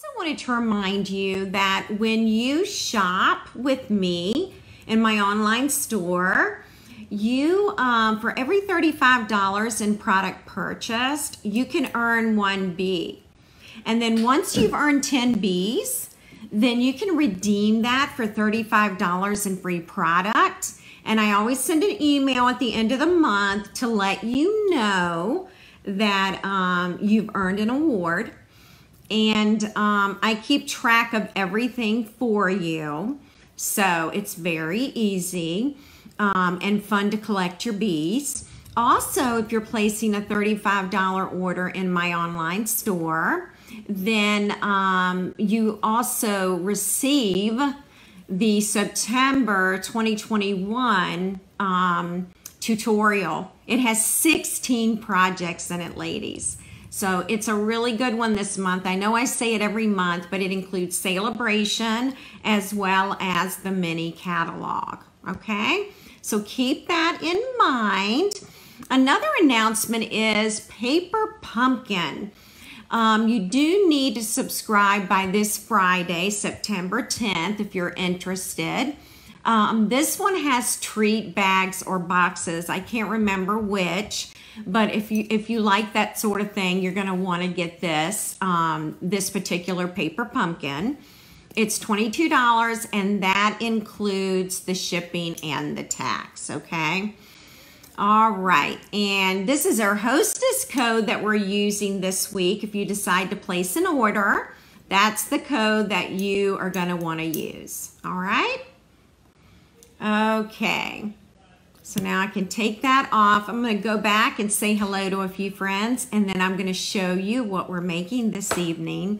Also wanted to remind you that when you shop with me in my online store, you for every $35 in product purchased, you can earn 1 B. And then once you've earned 10 Bs, then you can redeem that for $35 in free product. And I always send an email at the end of the month to let you know that you've earned an award. And I keep track of everything for you. So it's very easy and fun to collect your bees. Also, if you're placing a $35 order in my online store, then you also receive the September 2021 tutorial. It has 16 projects in it, ladies. So it's a really good one this month. I know I say it every month, but it includes Sale-A-Bration as well as the mini catalog, okay? So keep that in mind. Another announcement is Paper Pumpkin. You do need to subscribe by this Friday, September 10th, if you're interested. This one has treat bags or boxes. I can't remember which, but if you like that sort of thing, you're going to want to get this this particular Paper Pumpkin. It's $22, and that includes the shipping and the tax, okay? All right, and this is our hostess code that we're using this week. If you decide to place an order, that's the code that you are going to want to use, all right? Okay, so now I can take that off. I'm going to go back and say hello to a few friends, and then I'm going to show you what we're making this evening.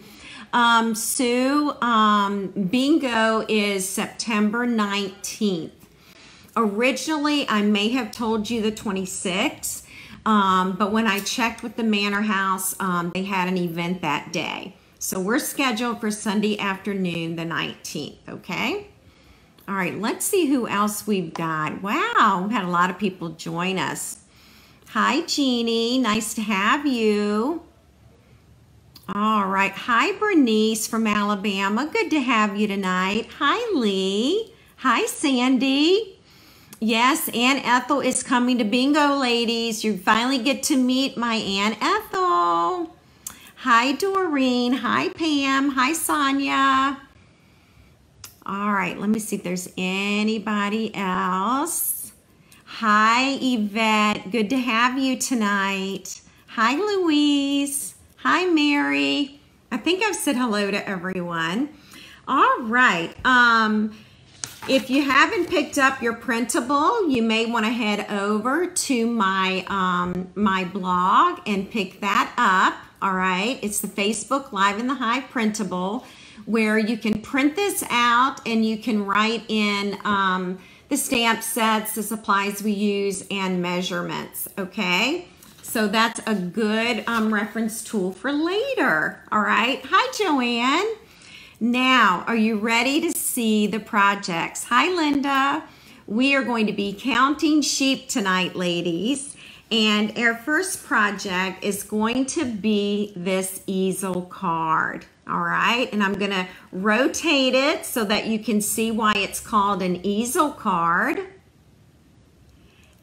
Sue, bingo is September 19th. Originally, I may have told you the 26th, but when I checked with the Manor House, they had an event that day. So we're scheduled for Sunday afternoon, the 19th, okay? All right, let's see who else we've got. Wow, we've had a lot of people join us. Hi, Jeannie, nice to have you. All right, hi, Bernice from Alabama. Good to have you tonight. Hi, Lee. Hi, Sandy. Yes, Aunt Ethel is coming to bingo, ladies. You finally get to meet my Aunt Ethel. Hi, Doreen. Hi, Pam. Hi, Sonia. All right, let me see if there's anybody else. Hi, Yvette. Good to have you tonight. Hi, Louise. Hi, Mary. I think I've said hello to everyone. All right. If you haven't picked up your printable, you may want to head over to my my blog and pick that up. All right. It's the Facebook Live in the Hive printable, where you can print this out and you can write in the stamp sets, the supplies we use, and measurements. Okay. So that's a good reference tool for later. All right. Hi, Joanne. Now, are you ready to see the projects? Hi, Linda. We are going to be counting sheep tonight, ladies. And our first project is going to be this easel card. All right. And I'm going to rotate it so that you can see why it's called an easel card.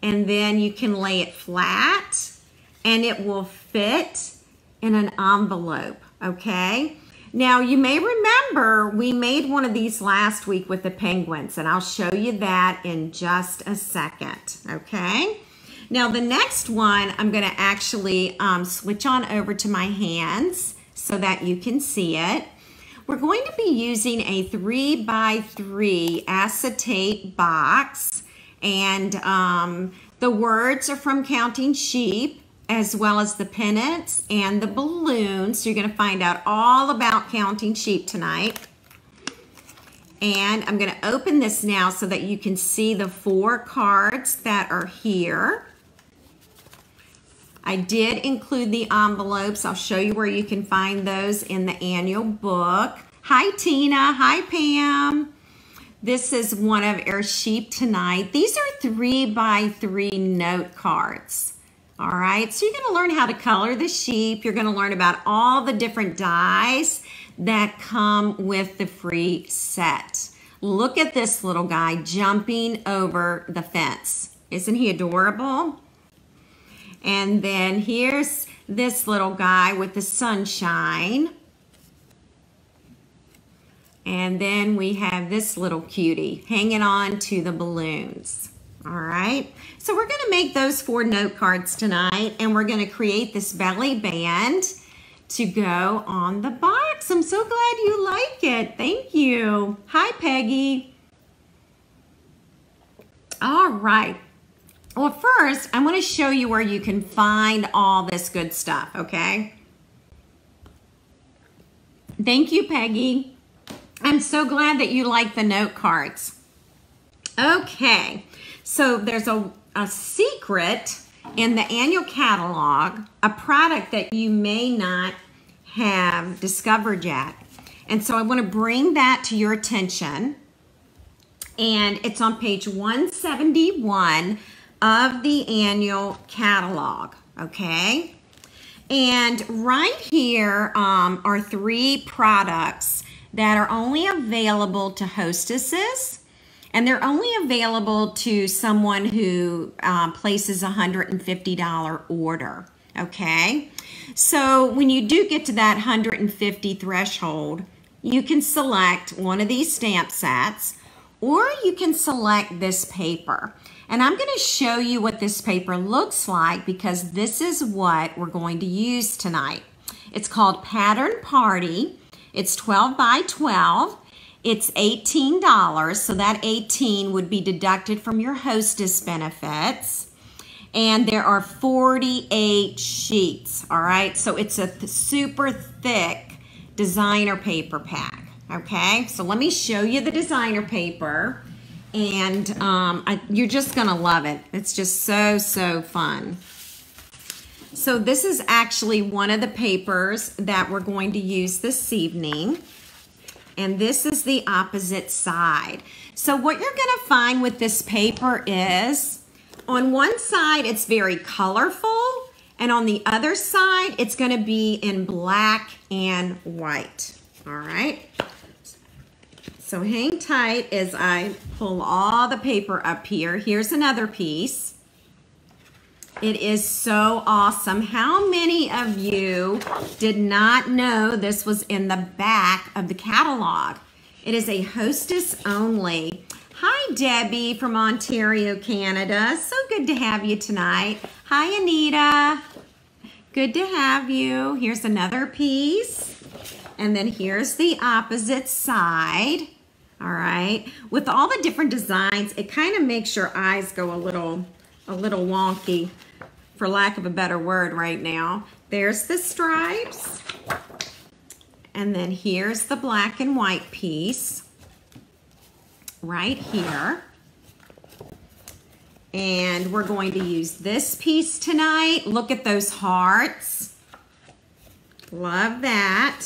And then you can lay it flat, and it will fit in an envelope, okay? Now, you may remember we made one of these last week with the penguins, and I'll show you that in just a second, okay? Now, the next one, I'm gonna actually switch on over to my hands so that you can see it. We're going to be using a 3x3 acetate box, and the words are from Counting Sheep, as well as the pennants and the balloons. So you're going to find out all about counting sheep tonight. And I'm going to open this now so that you can see the 4 cards that are here. I did include the envelopes. I'll show you where you can find those in the annual book. Hi, Tina. Hi, Pam. This is one of our sheep tonight. These are 3x3 note cards. All right, so you're going to learn how to color the sheep. You're going to learn about all the different dyes that come with the free set. Look at this little guy jumping over the fence. Isn't he adorable? And then here's this little guy with the sunshine. And then we have this little cutie hanging on to the balloons. All right, so we're going to make those 4 note cards tonight, and we're going to create this belly band to go on the box. I'm so glad you like it. Thank you. Hi, Peggy. All right. Well, first, I want to show you where you can find all this good stuff, okay? Thank you, Peggy. I'm so glad that you like the note cards. Okay, so there's a secret in the annual catalog, a product that you may not have discovered yet. And so I want to bring that to your attention. And it's on page 171 of the annual catalog, okay? And right here are 3 products that are only available to hostesses, and they're only available to someone who places a $150 order, okay? So when you do get to that 150 threshold, you can select one of these stamp sets, or you can select this paper. And I'm going to show you what this paper looks like, because this is what we're going to use tonight. It's called Pattern Party. It's 12 by 12. It's $18, so that $18 would be deducted from your hostess benefits. And there are 48 sheets, all right? So it's a super thick designer paper pack, okay? So let me show you the designer paper, and you're just gonna love it. It's just so, so fun. So this is actually one of the papers that we're going to use this evening. And this is the opposite side. So what you're gonna find with this paper is, on one side it's very colorful, and on the other side it's gonna be in black and white, all right? So hang tight as I pull all the paper up here. Here's another piece. It is so awesome. How many of you did not know this was in the back of the catalog? It is a hostess only. Hi, Debbie from Ontario, Canada. So good to have you tonight. Hi, Anita. Good to have you. Here's another piece. And then here's the opposite side. All right. With all the different designs, it kind of makes your eyes go a little wonky, for lack of a better word right now. There's the stripes. And then here's the black and white piece right here. And we're going to use this piece tonight. Look at those hearts. Love that.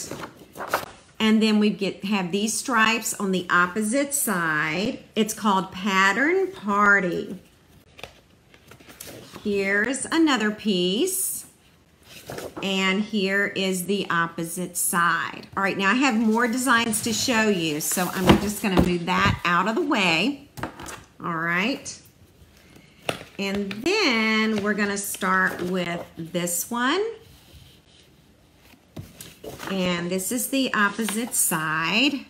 And then we have these stripes on the opposite side. It's called Pattern Party. Here's another piece. And here is the opposite side. All right, now I have more designs to show you, so I'm just gonna move that out of the way. All right. And then we're gonna start with this one. And this is the opposite side.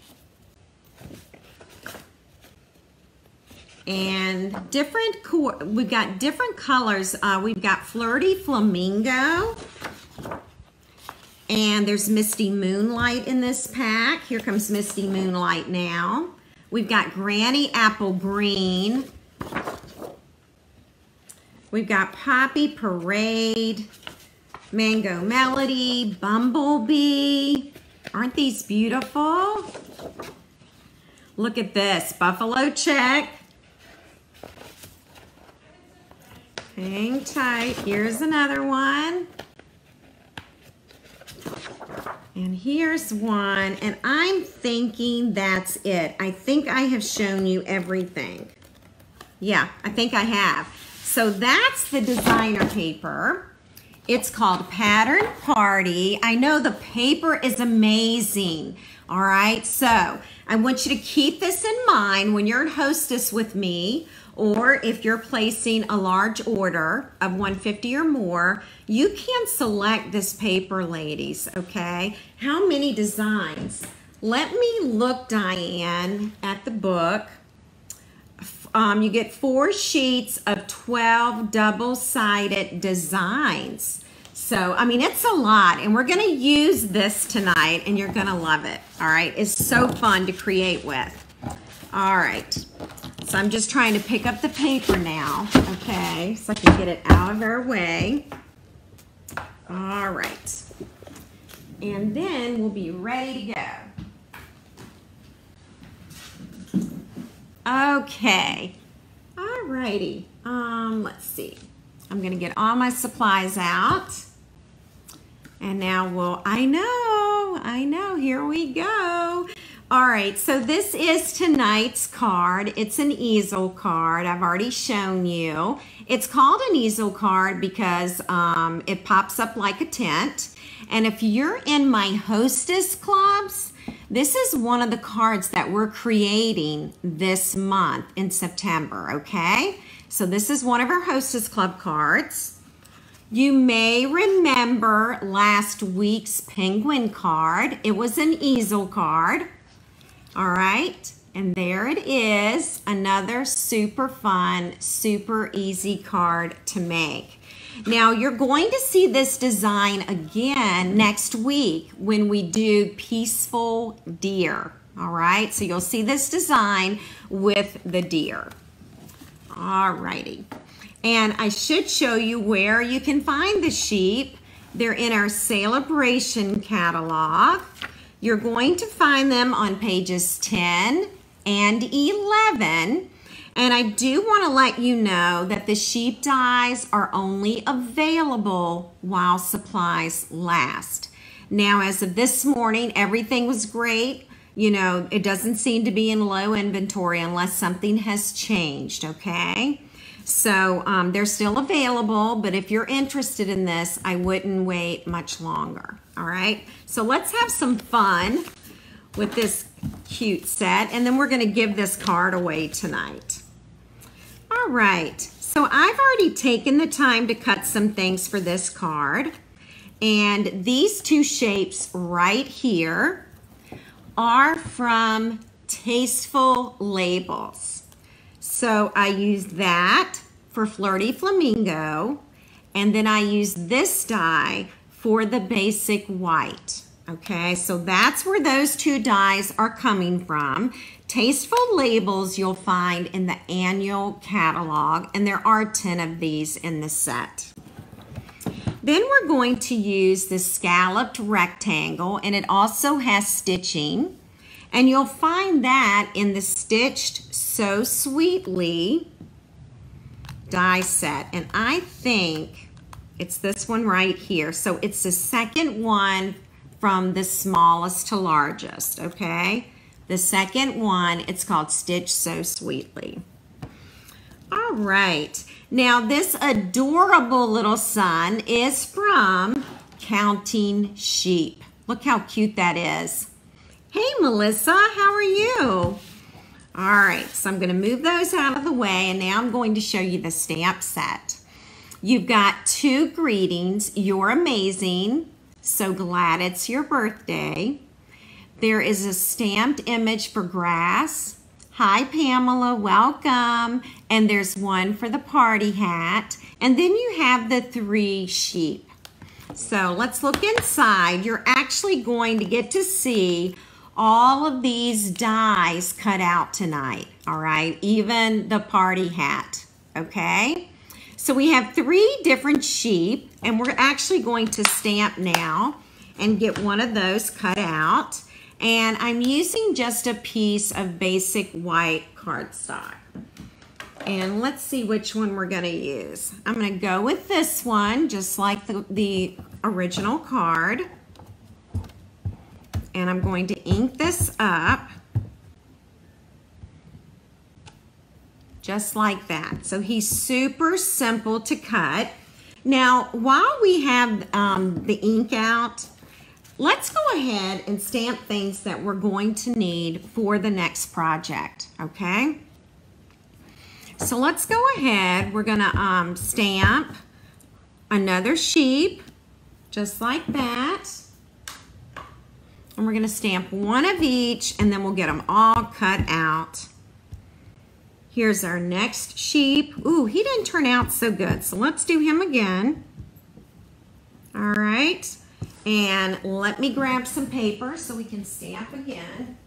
And we've got different colors. We've got Flirty Flamingo. And there's Misty Moonlight in this pack. Here comes Misty Moonlight now. We've got Granny Apple Green. We've got Poppy Parade, Mango Melody, Bumblebee. Aren't these beautiful? Look at this, Buffalo Check. Hang tight, here's another one. And here's one, and I'm thinking that's it. I think I have shown you everything. Yeah, I think I have. So that's the designer paper. It's called Pattern Party. I know the paper is amazing. All right, so I want you to keep this in mind when you're at Hostess with me, or if you're placing a large order of 150 or more, you can select this paper, ladies, okay? How many designs? Let me look, Diane, at the book. You get 4 sheets of 12 double-sided designs. So, I mean, it's a lot, and we're gonna use this tonight, and you're gonna love it, all right? It's so fun to create with. All right, so I'm just trying to pick up the paper now, okay? So I can get it out of our way. All right, and then we'll be ready to go. Okay, all righty, let's see. I'm gonna get all my supplies out. And now I know, here we go. All right, so this is tonight's card. It's an easel card. I've already shown you. It's called an easel card because it pops up like a tent. And if you're in my Hostess clubs, this is one of the cards that we're creating this month in September, okay? So this is one of our Hostess Club cards. You may remember last week's penguin card. It was an easel card. All right, and there it is, another super fun, super easy card to make. Now you're going to see this design again next week when we do Peaceful Deer. All right, so you'll see this design with the deer. All righty. And I should show you where you can find the sheep. They're in our Sale-A-Bration catalog. You're going to find them on pages 10 and 11. And I do want to let you know that the sheep dies are only available while supplies last. Now, as of this morning, everything was great. You know, it doesn't seem to be in low inventory unless something has changed, okay? So they're still available, but if you're interested in this, I wouldn't wait much longer, all right? So let's have some fun with this cute set, and then we're gonna give this card away tonight. All right, so I've already taken the time to cut some things for this card, and these 2 shapes right here are from Tasteful Labels. So I use that for Flirty Flamingo, and then I use this die for the basic white. Okay, so that's where those 2 dies are coming from. Tasteful Labels you'll find in the annual catalog, and there are 10 of these in the set. Then we're going to use the Scalloped Rectangle, and it also has stitching. And you'll find that in the Stitched So Sweetly die set. And I think it's this one right here. So it's the second one from the smallest to largest, okay? The second one, it's called Stitch So Sweetly. All right. Now this adorable little sun is from Counting Sheep. Look how cute that is. Hey, Melissa, how are you? All right, so I'm gonna move those out of the way, and now I'm going to show you the stamp set. You've got 2 greetings. You're amazing. So glad it's your birthday. There is a stamped image for grass. Hi, Pamela, welcome. And there's one for the party hat. And then you have the 3 sheep. So let's look inside. You're actually going to get to see all of these dies cut out tonight, all right? Even the party hat, okay? So we have 3 different sheep, and we're actually going to stamp now and get one of those cut out. And I'm using just a piece of basic white cardstock. And let's see which one we're gonna use. I'm gonna go with this one, just like the original card. And I'm going to ink this up just like that. So he's super simple to cut. Now, while we have the ink out, let's go ahead and stamp things that we're going to need for the next project, okay? So let's go ahead. We're gonna stamp another sheep, just like that. And we're gonna stamp one of each, and then we'll get them all cut out. Here's our next sheep. Ooh, he didn't turn out so good, so let's do him again. All right, and let me grab some paper so we can stamp again.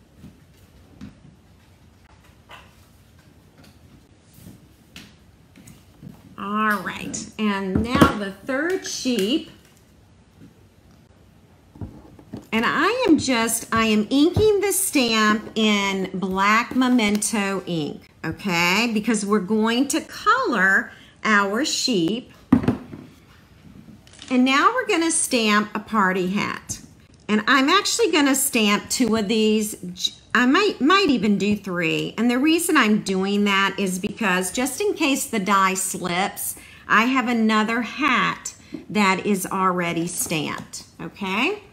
All right, and now the third sheep. And I am inking the stamp in black Memento ink, okay? Because we're going to color our sheep. And now we're gonna stamp a party hat. And I'm actually gonna stamp 2 of these. I might even do 3. And the reason I'm doing that is because just in case the die slips, I have another hat that is already stamped, okay?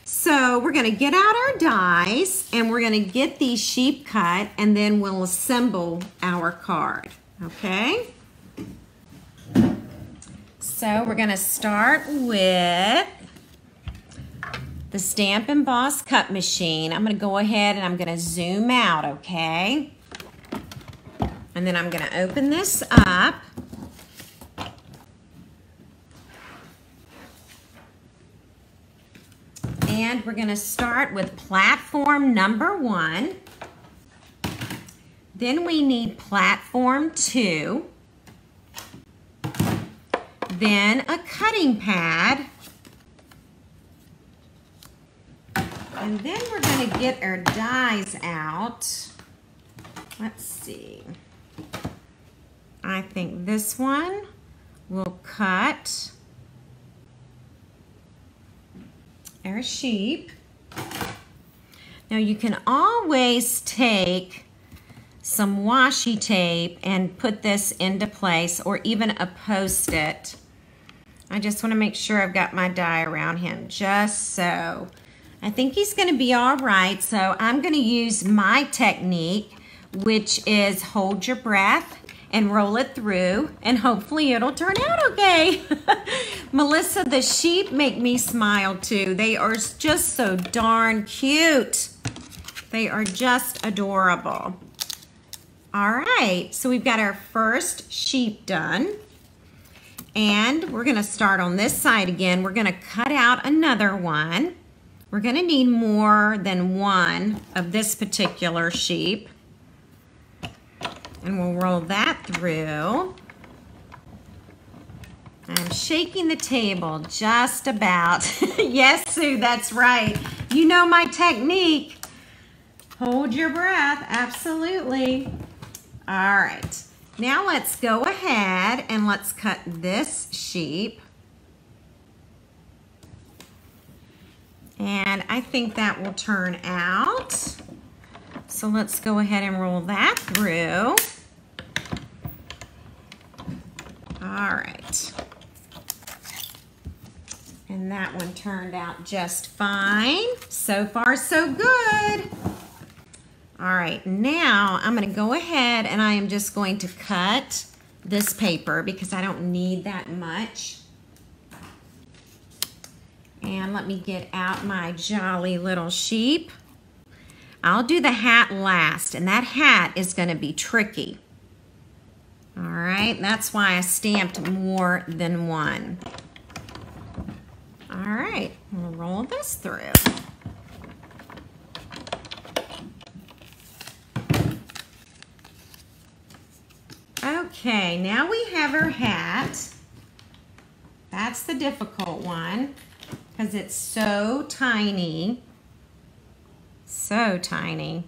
So we're gonna get out our dies and we're gonna get these sheep cut, and then we'll assemble our card, okay? So we're gonna start with the Stamp Emboss cut machine. I'm gonna go ahead and I'm gonna zoom out, okay? And then I'm gonna open this up. And we're gonna start with platform number 1. Then we need platform 2. Then a cutting pad. And then we're gonna get our dies out. Let's see. I think this one will cut our sheep. Now you can always take some washi tape and put this into place, or even a Post-it. I just want to make sure I've got my die around him, just so. I think he's going to be all right, so I'm going to use my technique, which is hold your breath and roll it through, and hopefully it'll turn out okay. Melissa, the sheep make me smile too. They are just so darn cute. They are just adorable. All right, so we've got our first sheep done. And we're gonna start on this side again. We're gonna cut out another one. We're gonna need more than one of this particular sheep. And we'll roll that through. I'm shaking the table just about. Yes, Sue, that's right. You know my technique. Hold your breath, absolutely. All right, now let's go ahead and let's cut this sheep. And I think that will turn out. So let's go ahead and roll that through. All right. And that one turned out just fine. So far, so good. All right, now I'm gonna go ahead and I am just going to cut this paper because I don't need that much. And let me get out my jolly little sheep. I'll do the hat last, and that hat is gonna be tricky. All right, that's why I stamped more than one. All right, we'll roll this through. Okay, now we have our hat. That's the difficult one because it's so tiny. So tiny.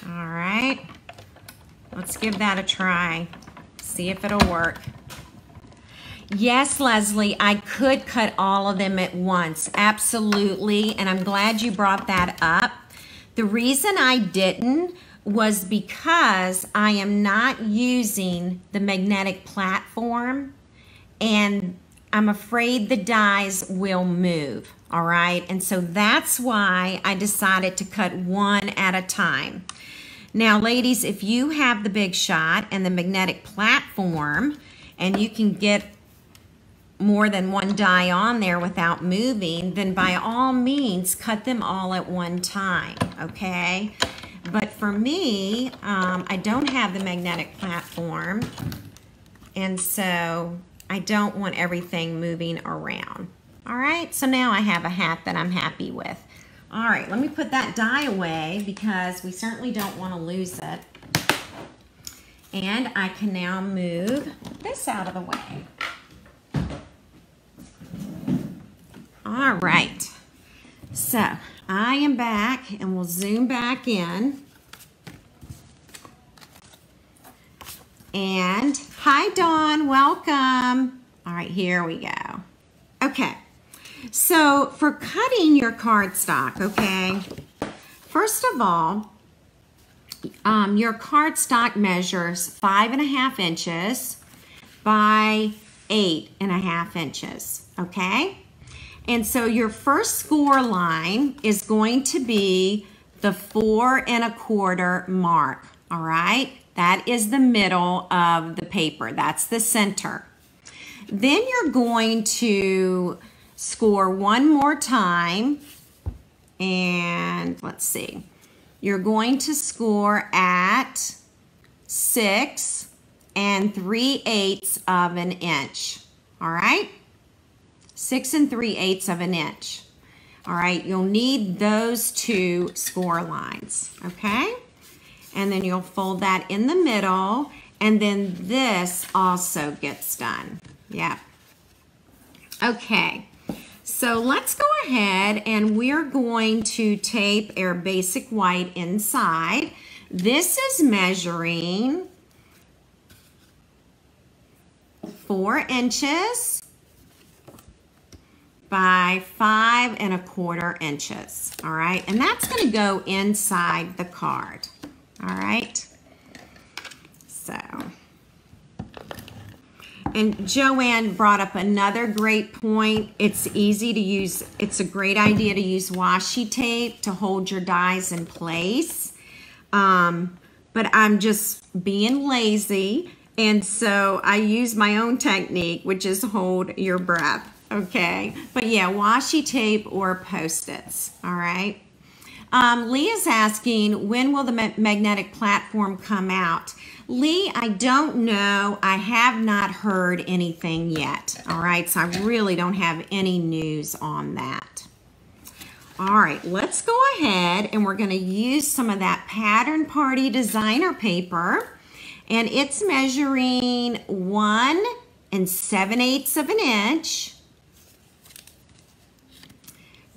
All right, let's give that a try. See if it'll work. Yes, Leslie, I could cut all of them at once, absolutely, and I'm glad you brought that up. The reason I didn't was because I am not using the magnetic platform, and I'm afraid the dies will move, all right? And so that's why I decided to cut one at a time. Now, ladies, if you have the Big Shot and the magnetic platform, and you can get more than one die on there without moving, then by all means, cut them all at one time, okay? But for me, I don't have the magnetic platform, and so I don't want everything moving around. All right, so now I have a hat that I'm happy with. All right, let me put that die away because we certainly don't want to lose it. And I can now move this out of the way. All right, so I am back, and we'll zoom back in. And hi, Dawn, welcome. All right, here we go. Okay, so for cutting your cardstock, okay, first of all, your cardstock measures 5.5 inches by 8.5 inches, okay? And so your first score line is going to be the 4 1/4 mark, all right? That is the middle of the paper. That's the center. Then you're going to score one more time, and let's see. You're going to score at 6 3/8 of an inch, all right? 6 3/8 of an inch. All right, you'll need those two score lines, okay? And then you'll fold that in the middle, and then this also gets done. Yeah. Okay, so let's go ahead and we're going to tape our basic white inside. This is measuring 4 inches by 5 1/4 inches, all right? And that's gonna go inside the card, all right? So, and Joanne brought up another great point. It's easy to use, it's a great idea to use washi tape to hold your dies in place. But I'm just being lazy, and so I use my own technique, which is hold your breath. Okay, but yeah, washi tape or Post-its, all right? Leah's asking, when will the magnetic platform come out? Lee, I don't know. I have not heard anything yet, all right? So I really don't have any news on that. All right, let's go ahead and we're gonna use some of that Pattern Party designer paper, and it's measuring 1 7/8 of an inch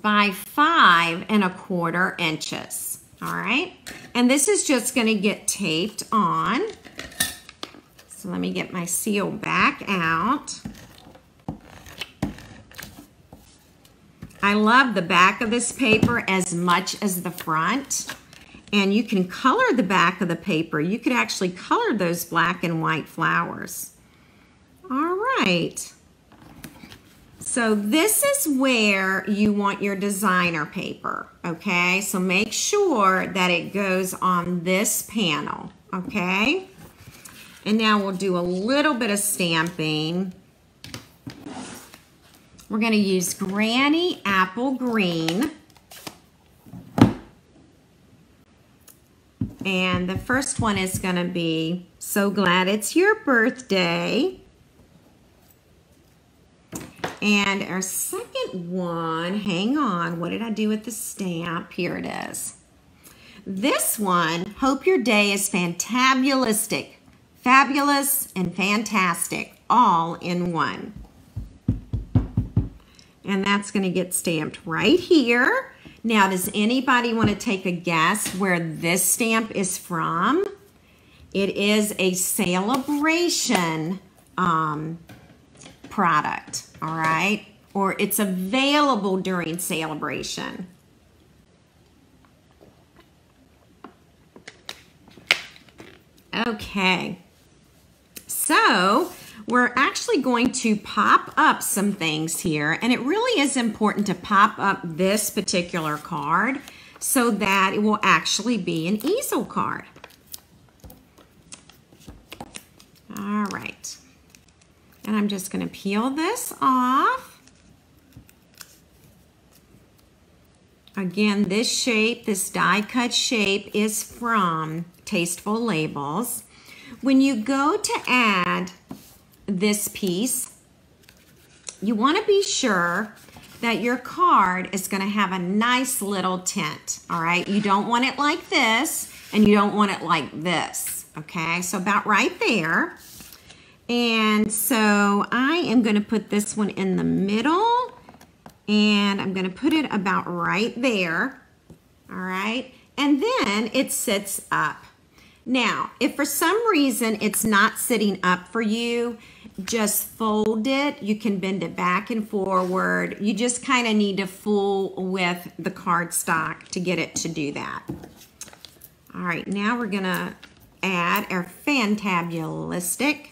by 5 1/4 inches, all right? And this is just gonna get taped on. So let me get my seal back out. I love the back of this paper as much as the front. And you can color the back of the paper. You could actually color those black and white flowers. All right. So this is where you want your designer paper, okay? So make sure that it goes on this panel, okay? And now we'll do a little bit of stamping. We're gonna use Granny Apple Green. And the first one is gonna be, so glad it's your birthday. And our second one, hang on, what did I do with the stamp? Here it is. This one, hope your day is fantabulistic, fabulous and fantastic, all in one. And that's gonna get stamped right here. Now, does anybody want to take a guess where this stamp is from? It is a Sale-A-Bration product, all right? Or it's available during Sale-A-Bration. Okay, so we're actually going to pop up some things here, and it really is important to pop up this particular card so that it will actually be an easel card. All right, and I'm just going to peel this off. Again, this shape, this die cut shape is from Tasteful Labels. When you go to add this piece, you want to be sure that your card is going to have a nice little tint. All right, you don't want it like this and you don't want it like this. Okay, so about right there. And so I am going to put this one in the middle, and I'm going to put it about right there. All right, and then it sits up. Now, if for some reason it's not sitting up for you, just fold it. You can bend it back and forward. You just kind of need to fool with the cardstock to get it to do that. All right, now we're going to add our fantabulistic.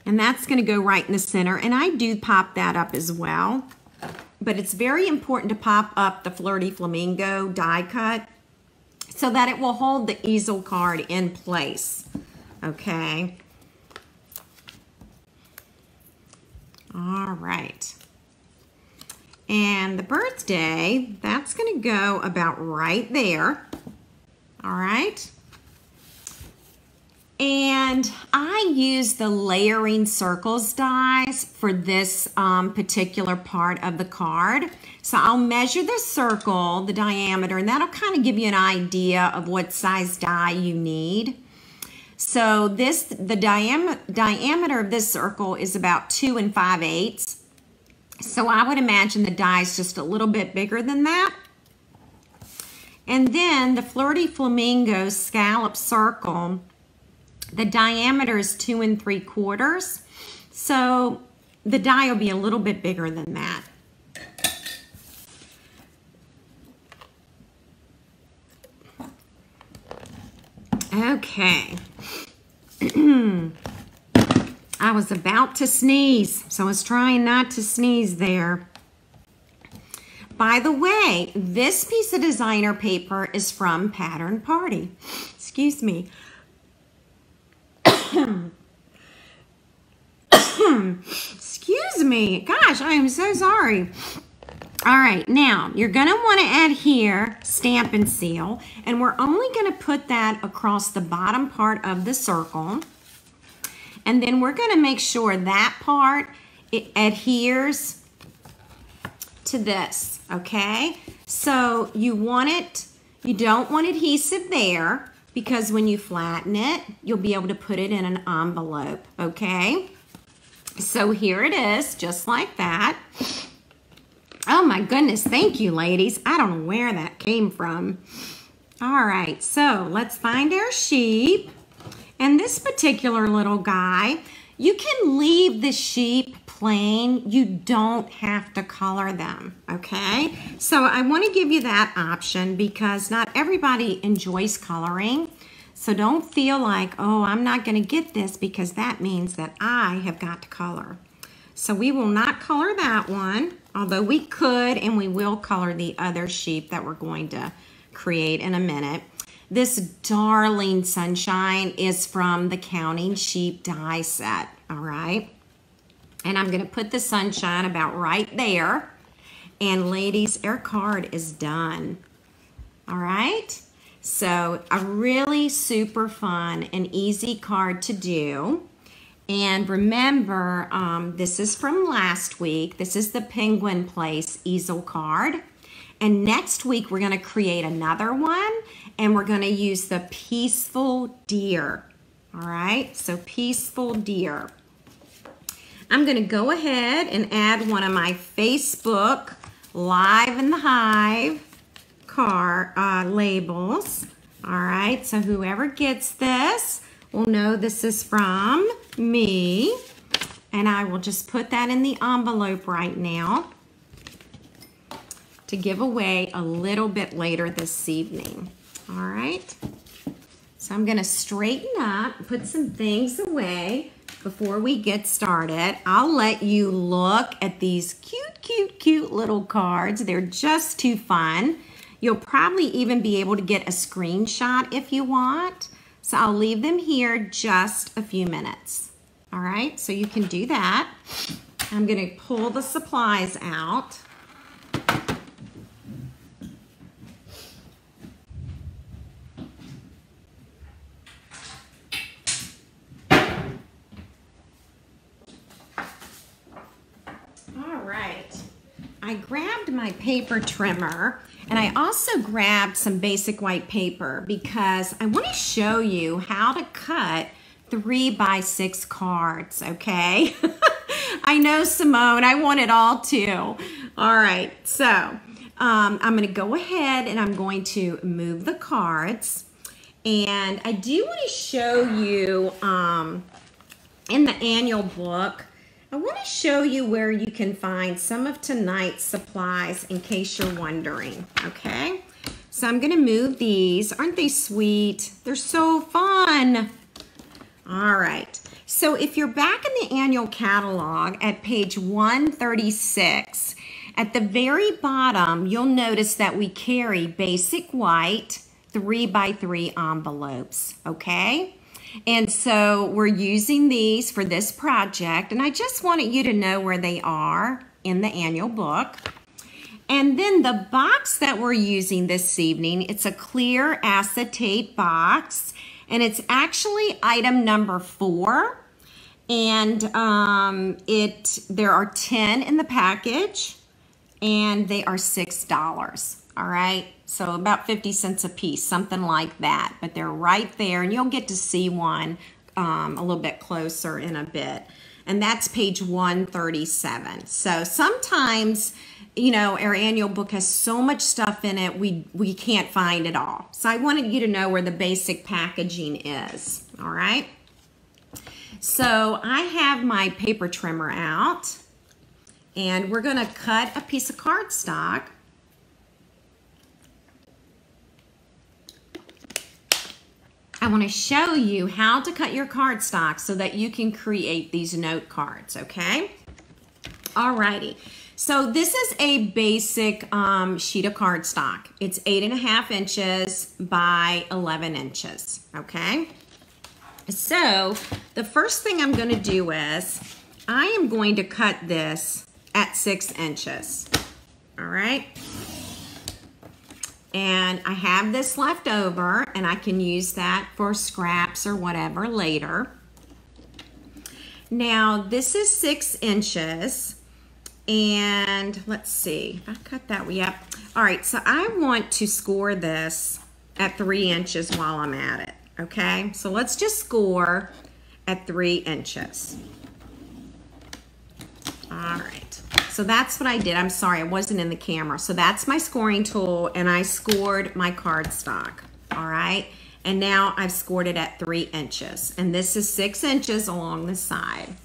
And that's going to go right in the center. And I do pop that up as well. But it's very important to pop up the Flirty Flamingo die cut so that it will hold the easel card in place. Okay. All right. And the birthday, that's going to go about right there. All right. And I use the layering circles dies for this particular part of the card. So I'll measure the circle, the diameter, and that'll kind of give you an idea of what size die you need. So the diameter of this circle is about 2 5/8. So I would imagine the die is just a little bit bigger than that. And then the Flirty Flamingo scallop circle, the diameter is 2 3/4, so the die will be a little bit bigger than that. Okay. I was about to sneeze, so I was trying not to sneeze there. By the way, this piece of designer paper is from Pattern Party. Excuse me. Excuse me. Gosh, I am so sorry. All right, now you're going to want to adhere, stamp, and seal, and we're only going to put that across the bottom part of the circle. And then we're going to make sure that part it adheres to this, okay? So you don't want adhesive there, because when you flatten it, you'll be able to put it in an envelope, okay? So here it is, just like that. Oh my goodness, thank you, ladies. I don't know where that came from. All right, so let's find our sheep. And this particular little guy, you can leave the sheep plain. You don't have to color them, okay? So I want to give you that option because not everybody enjoys coloring. So don't feel like, oh, I'm not going to get this because that means that I have got to color. So we will not color that one, although we could, and we will color the other sheep that we're going to create in a minute. This darling sunshine is from the Counting Sheep die set, all right? And I'm going to put the sunshine about right there. And ladies, our card is done, all right? So a really super fun and easy card to do. And remember, this is from last week. This is the Penguin Place easel card. And next week, we're going to create another one, and we're going to use the Peaceful Deer. All right, so Peaceful Deer. I'm going to go ahead and add one of my Facebook Live in the Hive card labels. All right, so whoever gets this will know this is from me. And I will just put that in the envelope right now to give away a little bit later this evening. All right. So I'm gonna straighten up, put some things away before we get started. I'll let you look at these cute, cute, cute little cards. They're just too fun. You'll probably even be able to get a screenshot if you want. So I'll leave them here just a few minutes. All right, so you can do that. I'm gonna pull the supplies out. I grabbed my paper trimmer, and I also grabbed some basic white paper because I want to show you how to cut 3x6 cards, okay? I know, Simone, I want it all too. All right, so I'm going to go ahead and I'm going to move the cards. And I do want to show you in the annual book, I want to show you where you can find some of tonight's supplies in case you're wondering, okay? So I'm going to move these. Aren't they sweet? They're so fun. All right. So if you're back in the annual catalog at page 136, at the very bottom, you'll notice that we carry basic white 3x3 envelopes, okay? And so we're using these for this project, and I just wanted you to know where they are in the annual book. And then the box that we're using this evening, it's a clear acetate box, and it's actually item number 4. And there are 10 in the package, and they are $6. All right, so about 50 cents a piece, something like that. But they're right there, and you'll get to see one a little bit closer in a bit. And that's page 137. So sometimes, you know, our annual book has so much stuff in it, we can't find it all. So I wanted you to know where the basic packaging is, all right? So I have my paper trimmer out, and we're gonna cut a piece of cardstock. I want to show you how to cut your cardstock so that you can create these note cards, okay? Alrighty, so this is a basic sheet of cardstock. It's 8.5 inches by 11 inches, okay? So the first thing I'm going to do is I am going to cut this at 6 inches, all right? And I have this left over, and I can use that for scraps or whatever later. Now, this is 6 inches, and let's see, if I cut that way up. All right, so I want to score this at 3 inches while I'm at it, okay? So let's just score at 3 inches. All right. So that's what I did. I'm sorry, I wasn't in the camera. So that's my scoring tool, and I scored my cardstock, all right? And now I've scored it at 3 inches, and this is 6 inches along the side.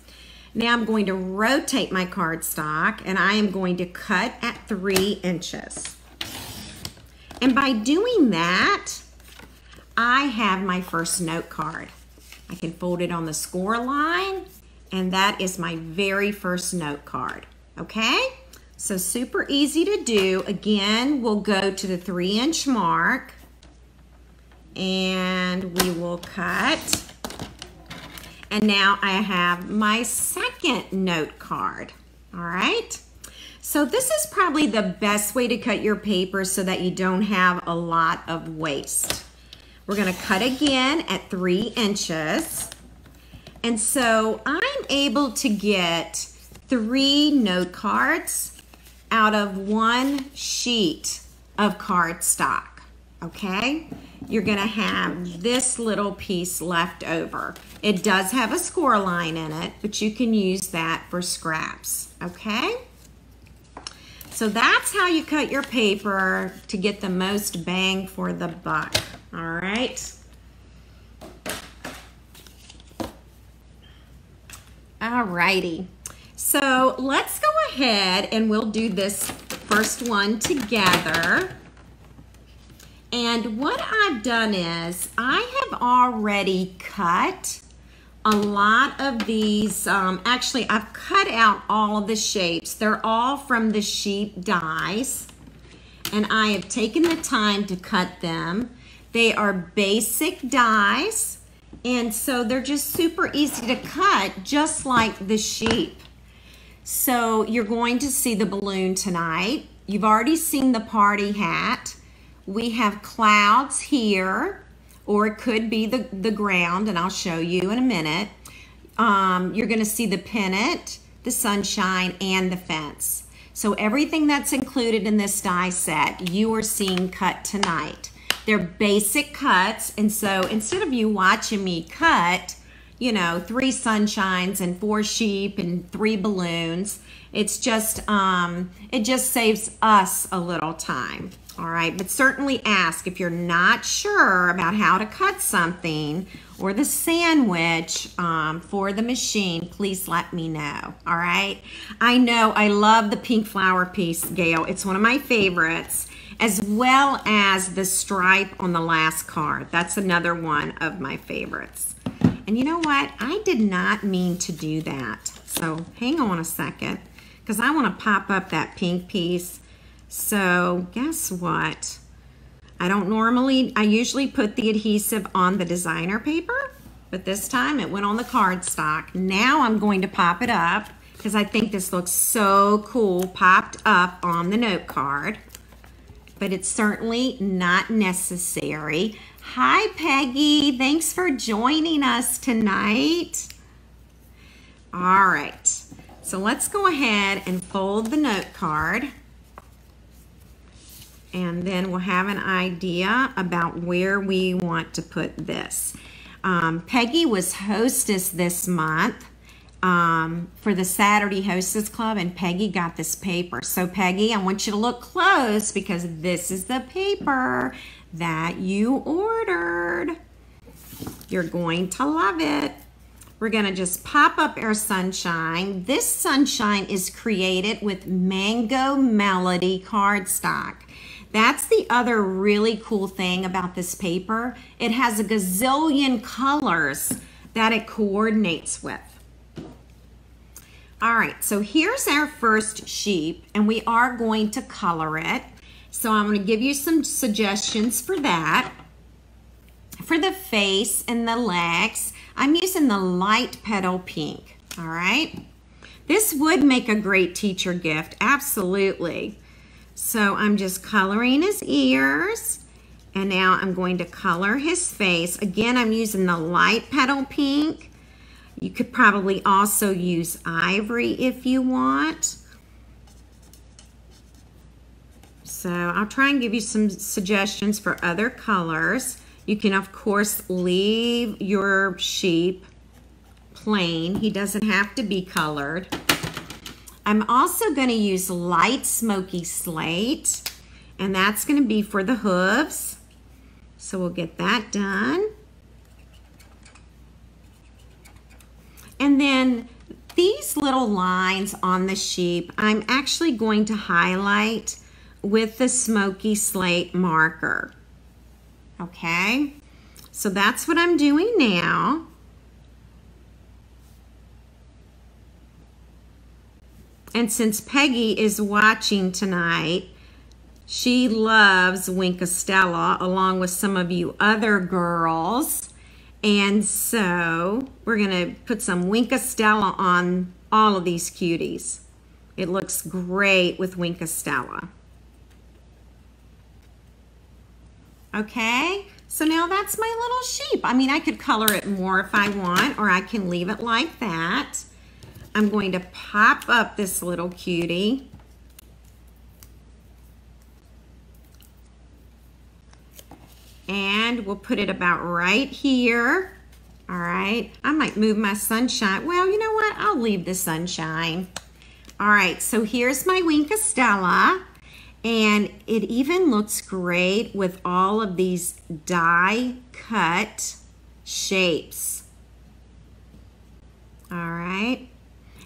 Now I'm going to rotate my cardstock, and I am going to cut at 3 inches. And by doing that, I have my first note card. I can fold it on the score line, and that is my very first note card. Okay, so super easy to do. Again, we'll go to the 3-inch mark, and we will cut. And now I have my second note card, all right? So this is probably the best way to cut your paper so that you don't have a lot of waste. We're gonna cut again at 3 inches. And so I'm able to get 3 note cards out of 1 sheet of cardstock, okay? You're gonna have this little piece left over. It does have a score line in it, but you can use that for scraps, okay? So that's how you cut your paper to get the most bang for the buck, all right? All righty. So let's go ahead and we'll do this first one together. And what I've done is I have already cut a lot of these. Actually, I've cut out all of the shapes. They're all from the sheep dies. And I have taken the time to cut them. They are basic dies. And so they're just super easy to cut, just like the sheep. So you're going to see the balloon tonight. You've already seen the party hat. We have clouds here, or it could be the ground, and I'll show you in a minute. You're going to see the pennant, the sunshine, and the fence. So everything that's included in this die set, you are seeing cut tonight. They're basic cuts, and so instead of you watching me cut, you know, 3 sunshines and 4 sheep and 3 balloons, it's just, it just saves us a little time. All right, but certainly ask if you're not sure about how to cut something or the sandwich for the machine, please let me know, all right? I know I love the pink flower piece, Gail. It's one of my favorites, as well as the stripe on the last card. That's another one of my favorites. And you know what? I did not mean to do that. So hang on a second, because I want to pop up that pink piece. So guess what? I usually put the adhesive on the designer paper, but this time it went on the cardstock. Now I'm going to pop it up because I think this looks so cool popped up on the note card, but it's certainly not necessary. Hi, Peggy. Thanks for joining us tonight. All right, so let's go ahead and fold the note card. And then we'll have an idea about where we want to put this. Peggy was hostess this month for the Saturday Hostess Club, and Peggy got this paper. So Peggy, I want you to look close because this is the paper that you ordered. You're going to love it. We're gonna just pop up our sunshine. This sunshine is created with Mango Melody cardstock. That's the other really cool thing about this paper. It has a gazillion colors that it coordinates with. All right, so here's our first sheep, and we are going to color it. So I'm going to give you some suggestions for that. For the face and the legs, I'm using the light petal pink, all right? This would make a great teacher gift, absolutely. So I'm just coloring his ears, and now I'm going to color his face. Again, I'm using the light petal pink. You could probably also use ivory if you want. So I'll try and give you some suggestions for other colors. You can, of course, leave your sheep plain. He doesn't have to be colored. I'm also going to use light smoky slate, and that's going to be for the hooves. So we'll get that done. And then these little lines on the sheep, I'm actually going to highlight with the smoky slate marker. Okay, so that's what I'm doing now. And since Peggy is watching tonight, she loves Wink of Stella along with some of you other girls. And so we're gonna put some Wink of Stella on all of these cuties. It looks great with Wink of Stella. Okay, so now that's my little sheep. I mean, I could color it more if I want, or I can leave it like that. I'm going to pop up this little cutie. And we'll put it about right here. All right, I might move my sunshine. Well, you know what? I'll leave the sunshine. All right, so here's my Wink of Stella. And it even looks great with all of these die cut shapes. All right.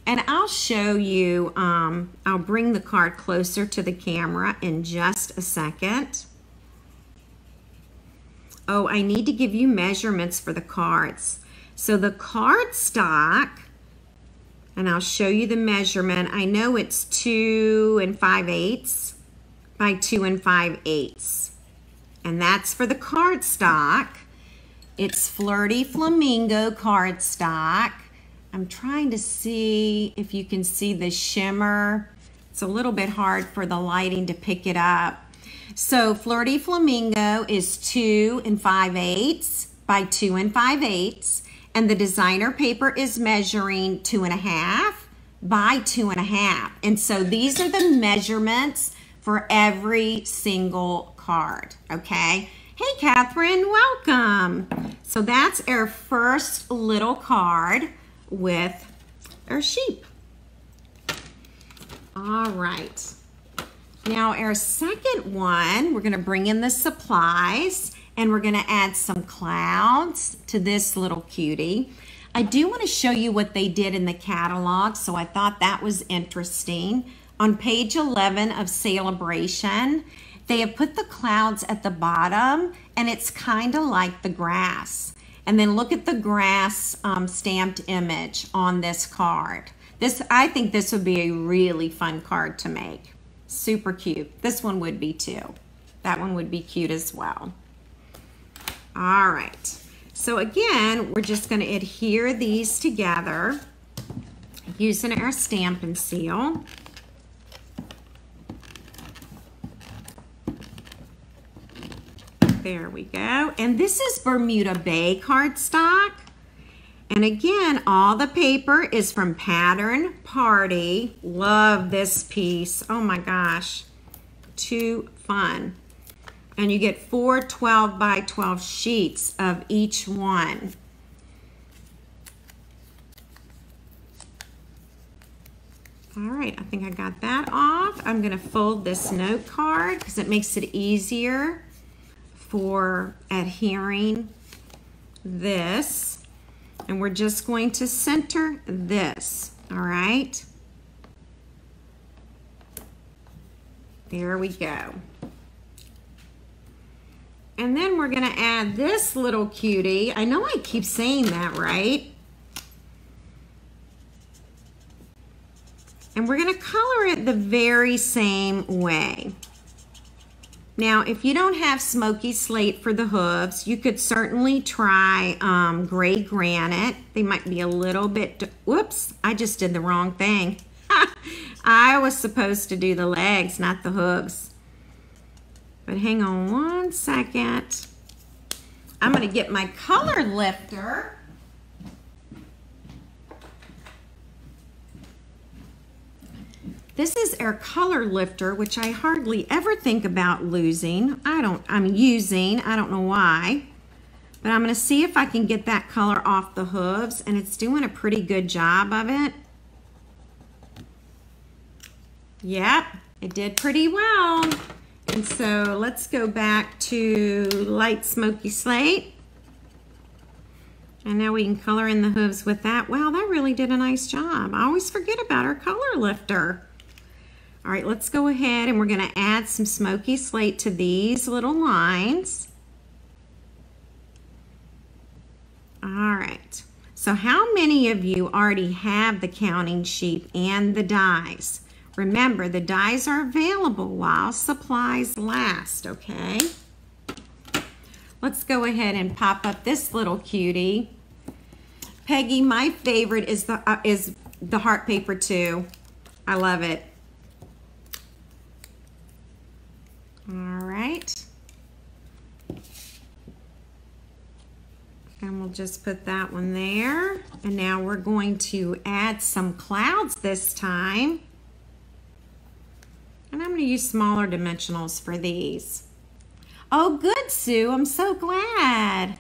And I'll show you, I'll bring the card closer to the camera in just a second. Oh, I need to give you measurements for the cards. So the cardstock, and I'll show you the measurement. I know it's 2 5/8 by 2 5/8. And that's for the cardstock. It's Flirty Flamingo cardstock. I'm trying to see if you can see the shimmer. It's a little bit hard for the lighting to pick it up. So Flirty Flamingo is 2 5/8 by 2 5/8. And the designer paper is measuring 2 1/2 by 2 1/2. And so these are the measurements for every single card, okay? Hey, Catherine, welcome. So that's our first little card with our sheep. All right. Now our second one, we're gonna bring in the supplies and we're gonna add some clouds to this little cutie. I do wanna show you what they did in the catalog, so I thought that was interesting. On page 11 of Sale-A-Bration, they have put the clouds at the bottom and it's kind of like the grass. And then look at the grass stamped image on this card. I think this would be a really fun card to make. Super cute. This one would be too. That one would be cute as well. All right. So again, we're just going to adhere these together using our Stampin' Seal. There we go. And this is Bermuda Bay cardstock. And again, all the paper is from Pattern Party. Love this piece. Oh my gosh. Too fun. And you get 4 12 by 12 sheets of each one. All right, I think I got that off. I'm going to fold this note card because it makes it easier for adhering this. And we're just going to center this, all right? There we go. And then we're gonna add this little cutie. I know I keep saying that, right? And we're gonna color it the very same way. Now, if you don't have smoky slate for the hooves, you could certainly try gray granite. They might be a little bit, whoops, I just did the wrong thing. I was supposed to do the legs, not the hooves. But hang on one second. I'm gonna get my color lifter. This is our color lifter, which I hardly ever think about using. I don't know why. But I'm gonna see if I can get that color off the hooves, and it's doing a pretty good job of it. Yep, it did pretty well. And so let's go back to light smoky slate. And now we can color in the hooves with that. Wow, that really did a nice job. I always forget about our color lifter. All right, let's go ahead and we're gonna add some smoky slate to these little lines. All right, so how many of you already have the counting sheet and the dies? Remember, the dies are available while supplies last, okay? Let's go ahead and pop up this little cutie. Peggy, my favorite is the heart paper too. I love it. All right. And we'll just put that one there. And now we're going to add some clouds this time. And I'm going to use smaller dimensionals for these. Oh, good, Sue. I'm so glad.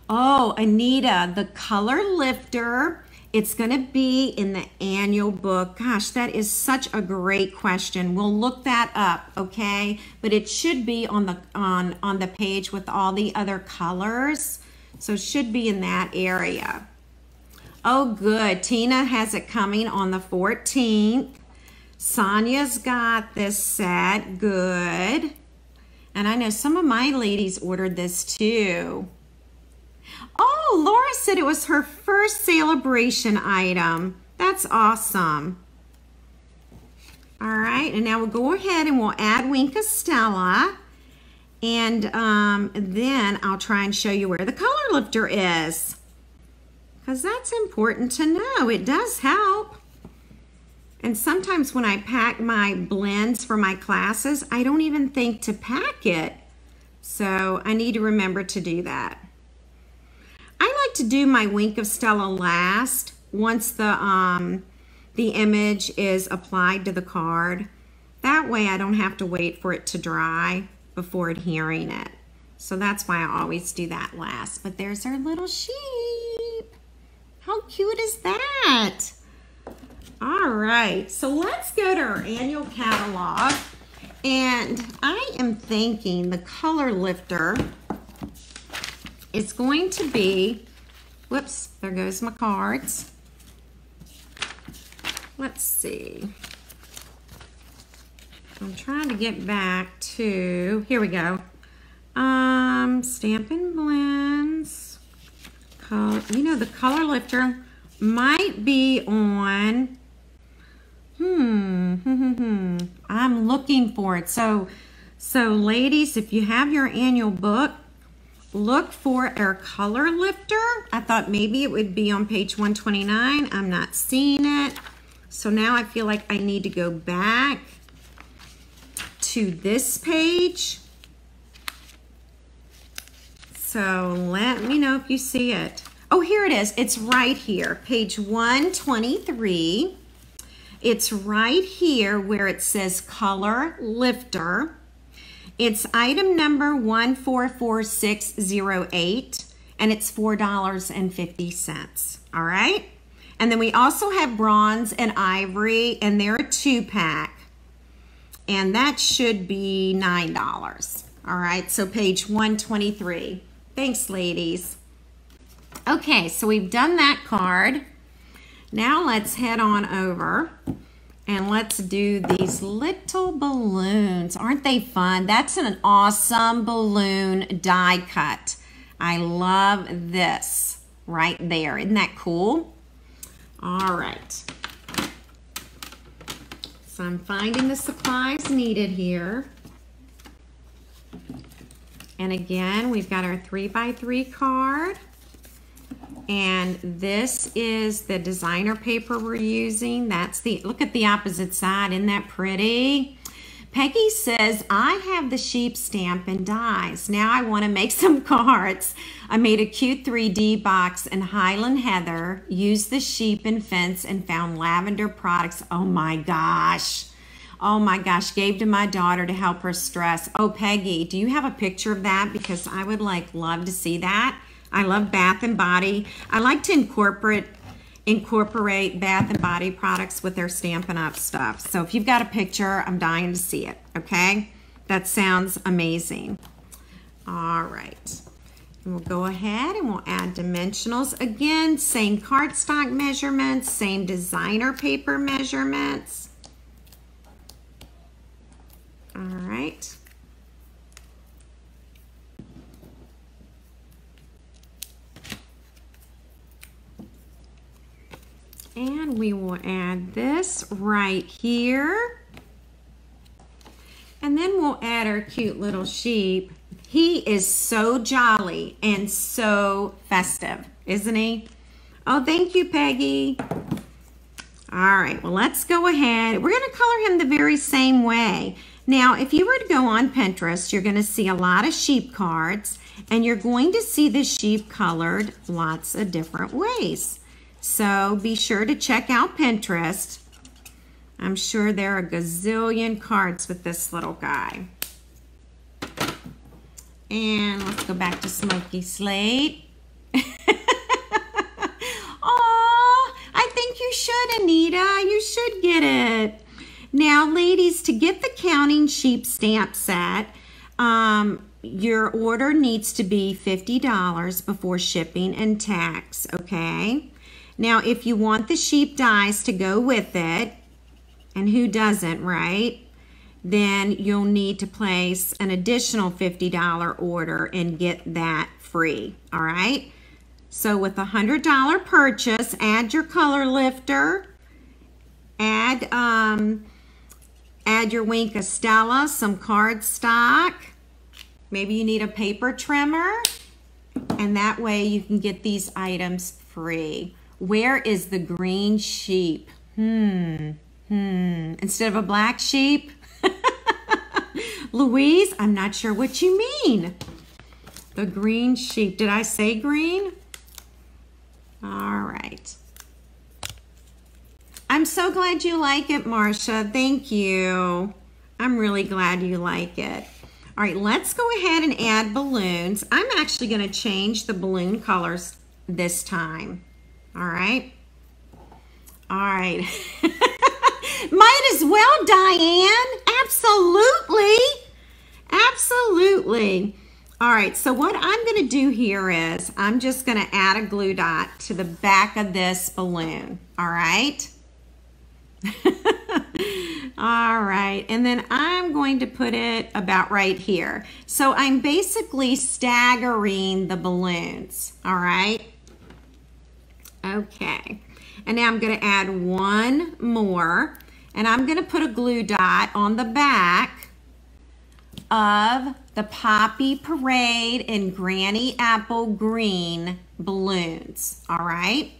Oh, Anita, the color lifter, it's going to be in the annual book. Gosh, that is such a great question. We'll look that up, okay? But it should be on the page with all the other colors. So it should be in that area. Oh, good. Tina has it coming on the 14th. Sonia's got this set. Good. And I know some of my ladies ordered this too. Oh, Laura said it was her first Sale-A-Bration item. That's awesome. All right, and now we'll go ahead and we'll add Wink of Stella. And then I'll try and show you where the color lifter is, because that's important to know. It does help. And sometimes when I pack my blends for my classes, I don't even think to pack it. So I need to remember to do that. I like to do my Wink of Stella last, once the image is applied to the card. That way I don't have to wait for it to dry before adhering it. So that's why I always do that last. But there's our little sheep. How cute is that? All right, so let's go to our annual catalog. And I am thinking the color lifter is going to be, whoops, there goes my cards. Let's see. I'm trying to get back to, here we go. Stampin' Blends. You know, the color lifter might be on, I'm looking for it. So ladies, if you have your annual book, look for our color lifter. I thought maybe it would be on page 129. I'm not seeing it. So now I feel like I need to go back to this page. So let me know if you see it. Oh, here it is. It's right here, page 123. It's right here where it says color lifter. It's item number 144608, and it's $4.50. All right. And then we also have bronze and ivory, and they're a 2-pack. And that should be $9. All right, so page 123. Thanks, ladies. Okay, so we've done that card. Now let's head on over and let's do these little balloons. Aren't they fun? That's an awesome balloon die cut. I love this right there. Isn't that cool? All right. So I'm finding the supplies needed here. And again, we've got our 3x3 card. And this is the designer paper we're using. That's the, look at the opposite side. Isn't that pretty? Peggy says, I have the sheep stamp and dies. Now I want to make some cards. I made a cute 3D box in Highland Heather, used the sheep and fence, and found lavender products. Oh my gosh. Oh my gosh, gave to my daughter to help her stress. Oh, Peggy, do you have a picture of that? Because I would love to see that. I love Bath and Body. I like to incorporate Bath and Body products with their Stampin' Up stuff. So if you've got a picture, I'm dying to see it, okay? That sounds amazing. All right. And we'll go ahead and we'll add dimensionals. Again, same cardstock measurements, same designer paper measurements. All right. And we will add this right here. And then we'll add our cute little sheep. He is so jolly and so festive, isn't he? Oh, thank you, Peggy. All right, well, let's go ahead. We're gonna color him the very same way. Now, if you were to go on Pinterest, you're gonna see a lot of sheep cards, and you're going to see the sheep colored lots of different ways. So be sure to check out Pinterest. I'm sure there are a gazillion cards with this little guy. And let's go back to Smoky Slate. Oh, I think you should, Anita. You should get it. Now, ladies, to get the Counting Sheep stamp set, your order needs to be $50 before shipping and tax, okay? Now, if you want the sheep dies to go with it, and who doesn't, right? then you'll need to place an additional $50 order and get that free, all right? So with a $100 purchase, add your color lifter, add your Wink of Stella, some cardstock, maybe you need a paper trimmer, and that way you can get these items free. Where is the green sheep? Instead of a black sheep? Louise, I'm not sure what you mean. The green sheep. Did I say green? All right. I'm so glad you like it, Marcia. Thank you. I'm really glad you like it. All right, let's go ahead and add balloons. I'm actually going to change the balloon colors this time. All right. All right. Might as well, Diane. Absolutely. Absolutely. All right, so what I'm going to do here is I'm just going to add a glue dot to the back of this balloon. All right. All right, and then I'm going to put it about right here. So I'm basically staggering the balloons. All right. Okay. And now I'm going to add one more, and I'm going to put a glue dot on the back of the Poppy Parade and Granny Apple Green balloons, all right?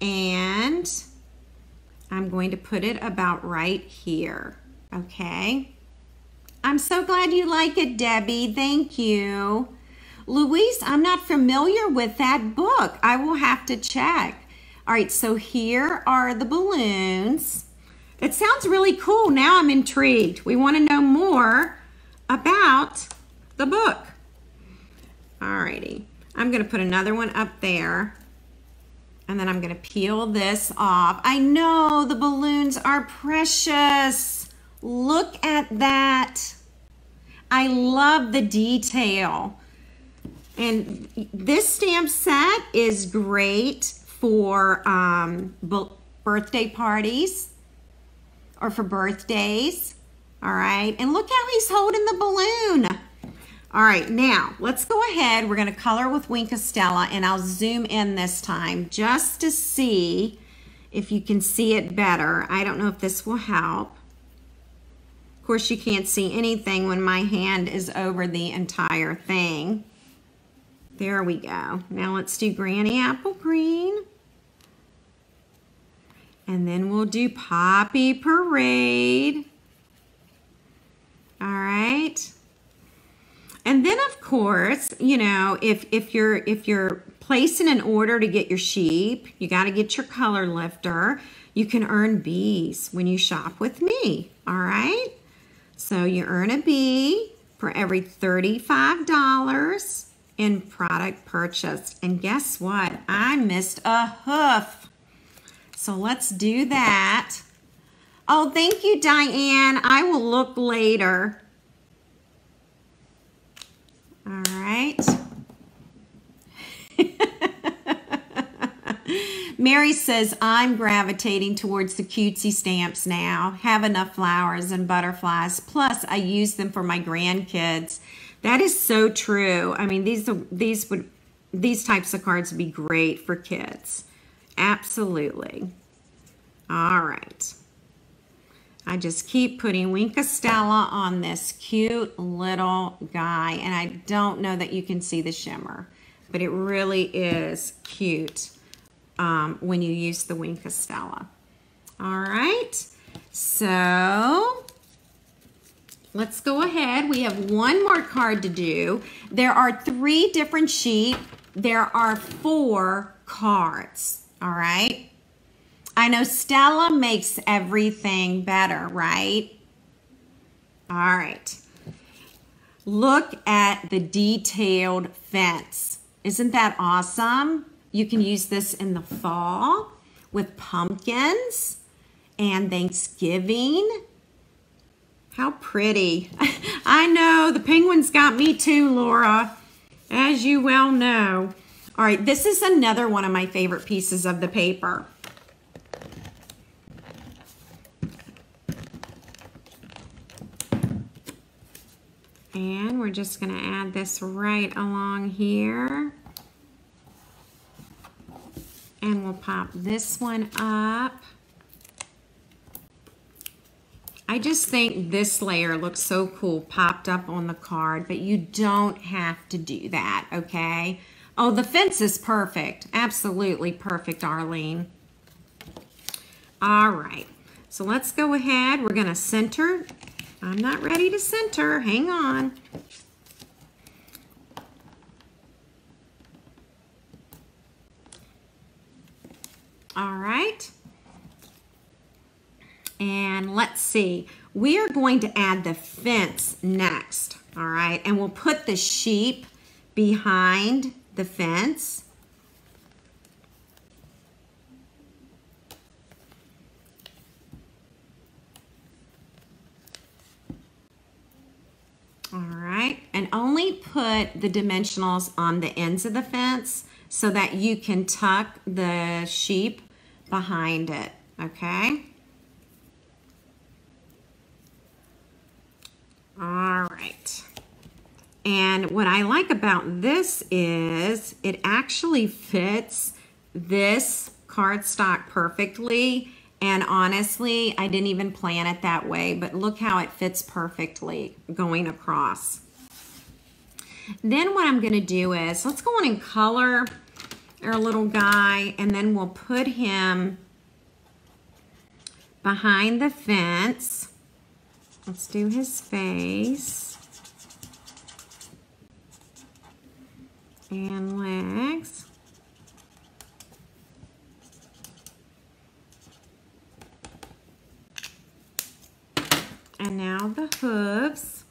And I'm going to put it about right here, okay? I'm so glad you like it, Debbie. Thank you. Louise, I'm not familiar with that book. I will have to check. All right, so here are the balloons. It sounds really cool. Now I'm intrigued. We want to know more about the book. All righty. I'm going to put another one up there. And then I'm going to peel this off. I know the balloons are precious. Look at that. I love the detail. And this stamp set is great for birthday parties or for birthdays. All right, and look how he's holding the balloon. All right, now let's go ahead. We're going to color with Wink of Stella, and I'll zoom in this time just to see if you can see it better. I don't know if this will help. Of course, you can't see anything when my hand is over the entire thing. There we go. Now let's do Granny Apple Green. And then we'll do Poppy Parade. All right. And then of course, you know, if you're placing an order to get your sheep, you got to get your color lifter. You can earn bees when you shop with me. All right. So you earn a bee for every $35 in product purchased. And guess what? I missed a hoof. So let's do that. Oh, thank you, Diane. I will look later. All right. Mary says, I'm gravitating towards the cutesy stamps now. Have enough flowers and butterflies. Plus, I use them for my grandkids. That is so true. I mean, these types of cards would be great for kids. Absolutely. All right. I just keep putting Wink of Stella on this cute little guy. And I don't know that you can see the shimmer, but it really is cute when you use the Wink of Stella. All right. So let's go ahead. We have one more card to do. There are 3 different sheets. There are 4 cards. All right. I know Stella makes everything better, right? All right. Look at the detailed fence. Isn't that awesome? You can use this in the fall with pumpkins and Thanksgiving. How pretty. I know, the penguins got me too, Laura, as you well know. All right, this is another one of my favorite pieces of the paper. we're just going to add this right along here. And we'll pop this one up. I just think this layer looks so cool popped up on the card, but you don't have to do that, okay? Oh, the fence is perfect. Absolutely perfect, Arlene. All right, so let's go ahead. We're gonna center. I'm not ready to center, hang on. All right. And let's see, we are going to add the fence next, all right? And we'll put the sheep behind the fence. All right, and only put the dimensionals on the ends of the fence so that you can tuck the sheep behind it, okay? All right, and what I like about this is it actually fits this cardstock perfectly, and honestly, I didn't even plan it that way, but look how it fits perfectly going across. Then what I'm gonna do is, let's go on and color our little guy, and then we'll put him behind the fence. Let's do his face and legs. And now the hooves.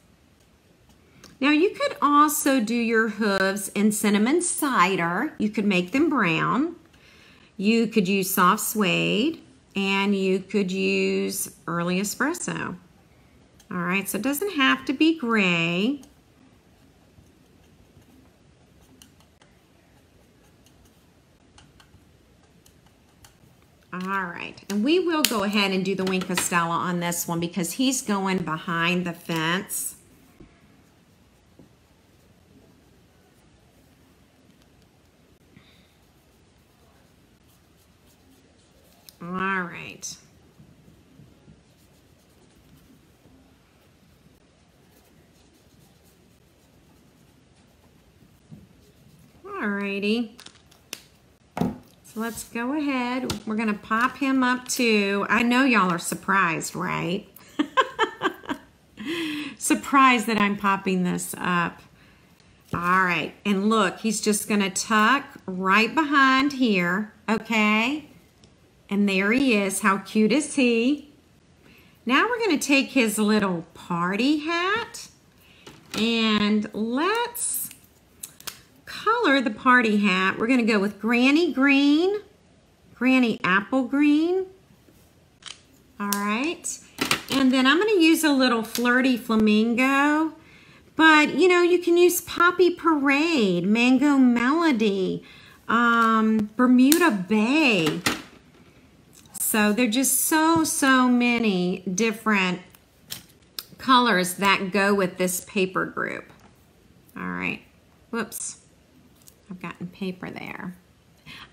Now you could also do your hooves in cinnamon cider. You could make them brown. You could use soft suede, and you could use early espresso. All right, so it doesn't have to be gray. All right, and we will go ahead and do the Wink of Stella on this one because he's going behind the fence. All right. Alrighty, so let's go ahead. We're gonna pop him up too. I know y'all are surprised, right? Surprised that I'm popping this up. All right, and look, he's just gonna tuck right behind here, okay? And there he is. How cute is he? Now we're gonna take his little party hat and let's color the party hat. We're going to go with Granny Green, Granny Apple Green. All right. And then I'm going to use a little Flirty Flamingo. But, you know, you can use Poppy Parade, Mango Melody, Bermuda Bay. So they're just so many different colors that go with this paper group. All right. Whoops. I've gotten paper there.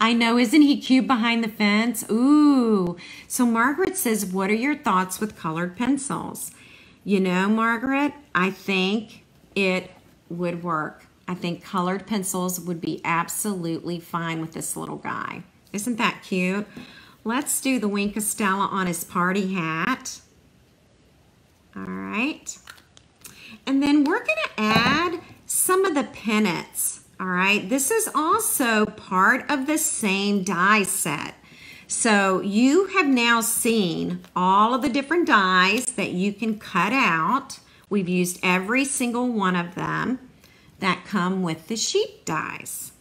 I know, isn't he cute behind the fence? Ooh. So Margaret says, what are your thoughts with colored pencils? You know, Margaret, I think it would work. I think colored pencils would be absolutely fine with this little guy. Isn't that cute? Let's do the Wink of Stella on his party hat. All right. And then we're going to add some of the pennants. All right, this is also part of the same die set. So you have now seen all of the different dies that you can cut out. We've used every single one of them that come with the sheep dies.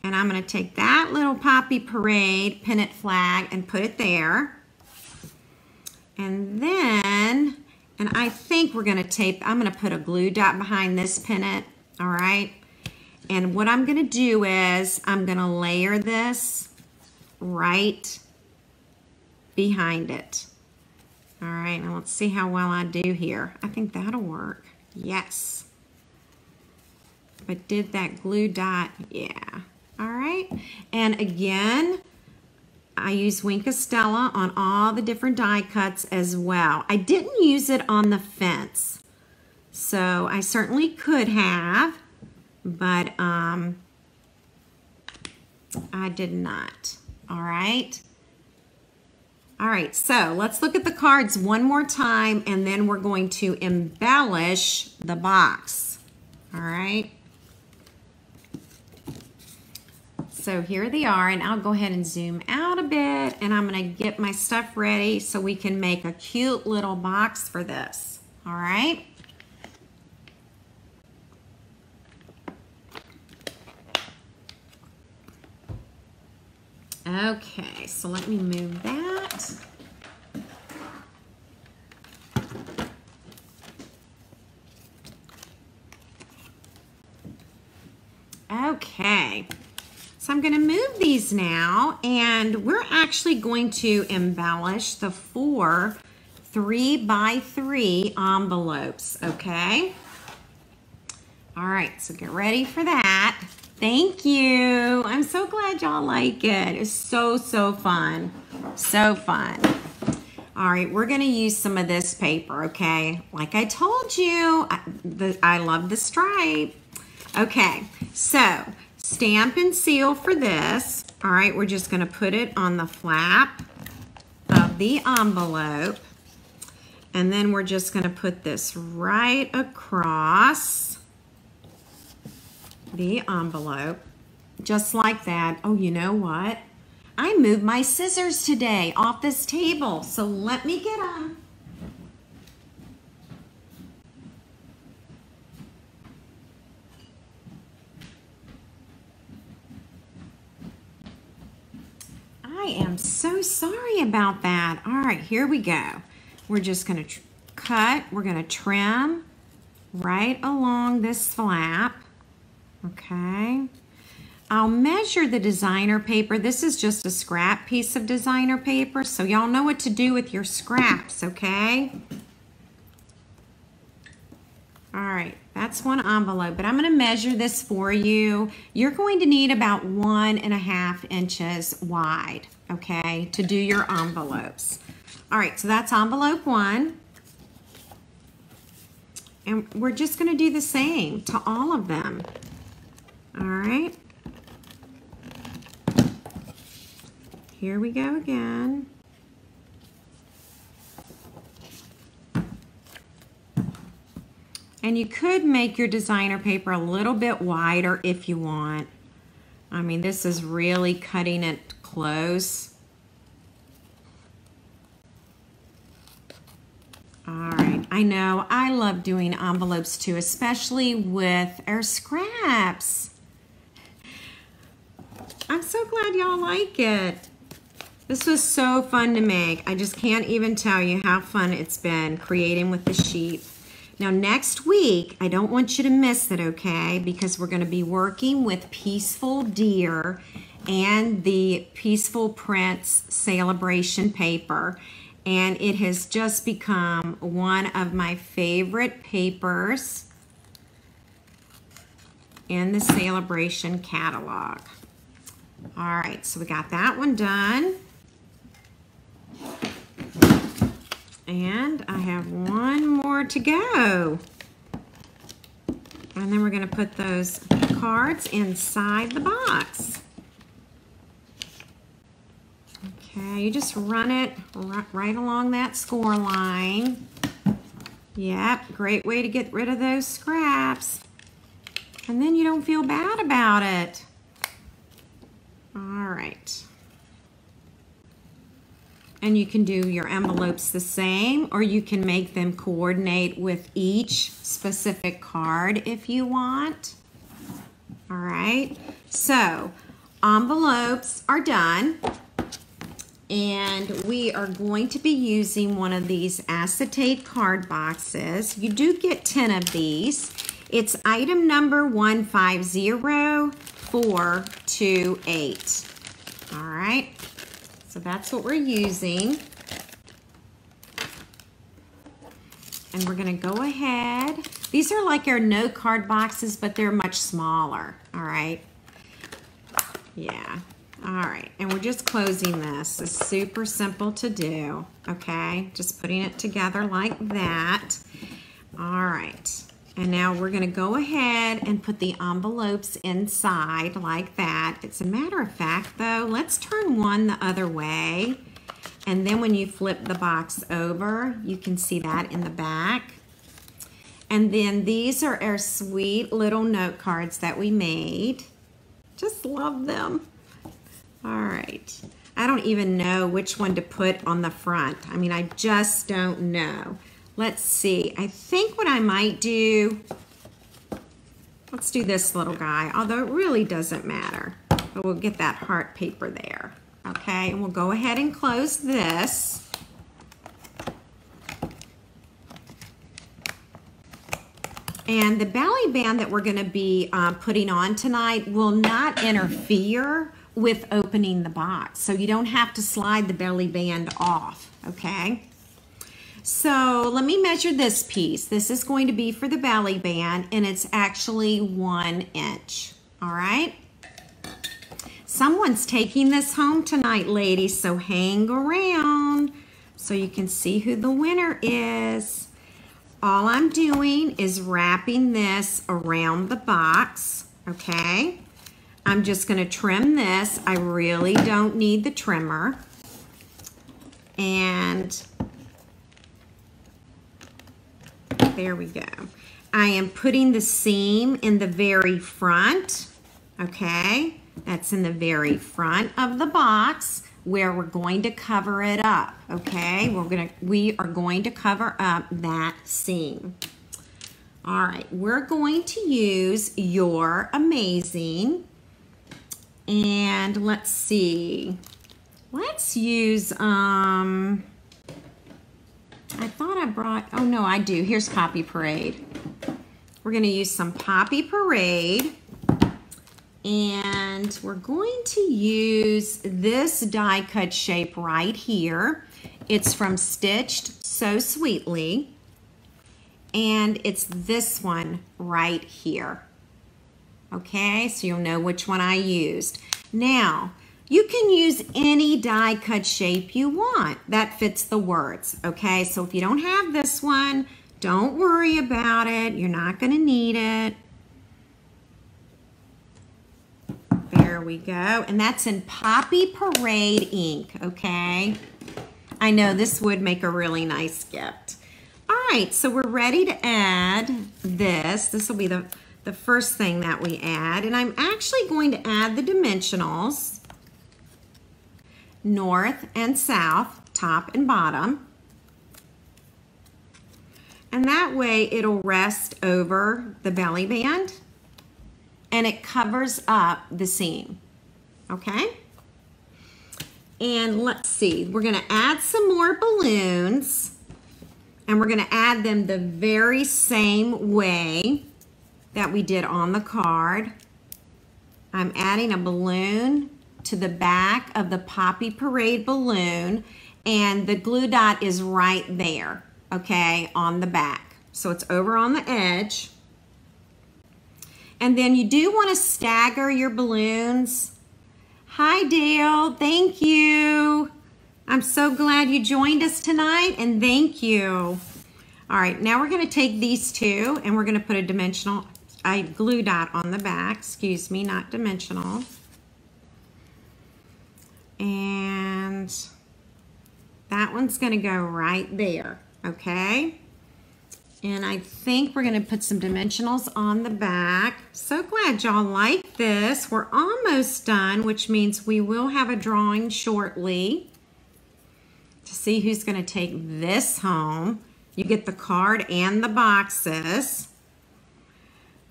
And I'm going to take that little Poppy Parade pennant flag and put it there. And then, and I think we're going to tape, I'm going to put a glue dot behind this pennant. All right, and what I'm gonna do is I'm gonna layer this right behind it. All right, now let's see how well I do here. I think that'll work. Yes. But did that glue dot? Yeah. All right. And again, I use Wink of Stella on all the different die cuts as well. I didn't use it on the fence, so I certainly could have, but I did not. All right. All right, so let's look at the cards one more time, and then we're going to embellish the box. All right. So here they are, and I'll go ahead and zoom out a bit, and I'm gonna get my stuff ready so we can make a cute little box for this, all right? Okay, so let me move that. Okay. So I'm going to move these now, and we're actually going to embellish the 4 3x3 envelopes, okay? All right, so get ready for that. Thank you. I'm so glad y'all like it. It's so fun. So fun. All right, we're going to use some of this paper, okay? Like I told you, I love the stripe. Okay, so stamp and seal for this. All right, we're just going to put it on the flap of the envelope. And then we're just going to put this right across the envelope, just like that. Oh, you know what? I moved my scissors today off this table, so let me get them. I am so sorry about that. All right, here we go. We're just going to cut. We're going to trim right along this flap. Okay. I'll measure the designer paper. This is just a scrap piece of designer paper, so y'all know what to do with your scraps, okay? All right, that's one envelope, but I'm going to measure this for you. You're going to need about 1.5 inches wide, okay, to do your envelopes. All right, so that's envelope 1. And we're just going to do the same to all of them. All right. Here we go again. And you could make your designer paper a little bit wider if you want. I mean, this is really cutting it close. All right, I know, I love doing envelopes too, especially with our scraps. I'm so glad y'all like it. This was so fun to make. I just can't even tell you how fun it's been creating with the sheep. Now next week, I don't want you to miss it, okay? Because we're gonna be working with Peaceful Deer and the Peaceful Prints Sale-A-Bration paper. And it has just become one of my favorite papers in the Sale-A-Bration catalog. All right, so we got that one done. And I have one more to go. And then we're going to put those cards inside the box. Okay, you just run it right along that score line. Yep, great way to get rid of those scraps. And then you don't feel bad about it. All right. And you can do your envelopes the same, or you can make them coordinate with each specific card if you want. All right, so envelopes are done. And we are going to be using one of these acetate card boxes. You do get 10 of these. It's item number 150428. All right, so that's what we're using. And we're gonna go ahead These are like our note card boxes, but they're much smaller, all right? Yeah, all right, and we're just closing this. It's super simple to do, okay? Just putting it together like that. All right, and now we're gonna go ahead and put the envelopes inside like that. As a matter of fact though, let's turn one the other way, and then when you flip the box over, you can see that in the back. And then these are our sweet little note cards that we made. Just love them. All right. I don't even know which one to put on the front. I mean, I just don't know. Let's see. I think what I might do, let's do this little guy, although it really doesn't matter. But we'll get that heart paper there. Okay, and we'll go ahead and close this. And the belly band that we're going to be putting on tonight will not interfere with opening the box. So you don't have to slide the belly band off, okay? So let me measure this piece. This is going to be for the belly band, and it's actually 1 inch, all right? Someone's taking this home tonight, ladies, so hang around so you can see who the winner is. All I'm doing is wrapping this around the box, okay? I'm just gonna trim this. I really don't need the trimmer. And there we go. I am putting the seam in the very front, okay? That's in the very front of the box where we're going to cover it up, okay? We are going to cover up that seam. All right, we're going to use You're Amazing. And let's see. Let's use, I thought I brought, oh no, I do. Here's Poppy Parade. We're gonna use some Poppy Parade. And we're going to use this die cut shape right here. It's from Stitched So Sweetly. And it's this one right here. Okay, so you'll know which one I used. Now, you can use any die cut shape you want that fits the words. Okay, so if you don't have this one, don't worry about it. You're not gonna need it. There we go, and that's in Poppy Parade ink, okay? I know this would make a really nice gift. All right, so we're ready to add this. This will be the first thing that we add, and I'm actually going to add the dimensionals, north and south, top and bottom. And that way it'll rest over the belly band and it covers up the seam, okay? And let's see, we're gonna add some more balloons and we're gonna add them the very same way that we did on the card. I'm adding a balloon to the back of the Poppy Parade balloon, and the glue dot is right there, okay, on the back. So it's over on the edge. And then you do want to stagger your balloons. Hi Dale, thank you. I'm so glad you joined us tonight, and thank you. All right, now we're going to take these two and we're going to put a glue dot on the back, excuse me, not dimensional. And that one's going to go right there, okay? And I think we're going to put some dimensionals on the back. So glad y'all like this. We're almost done, which means we will have a drawing shortly to see who's going to take this home. You get the card and the boxes.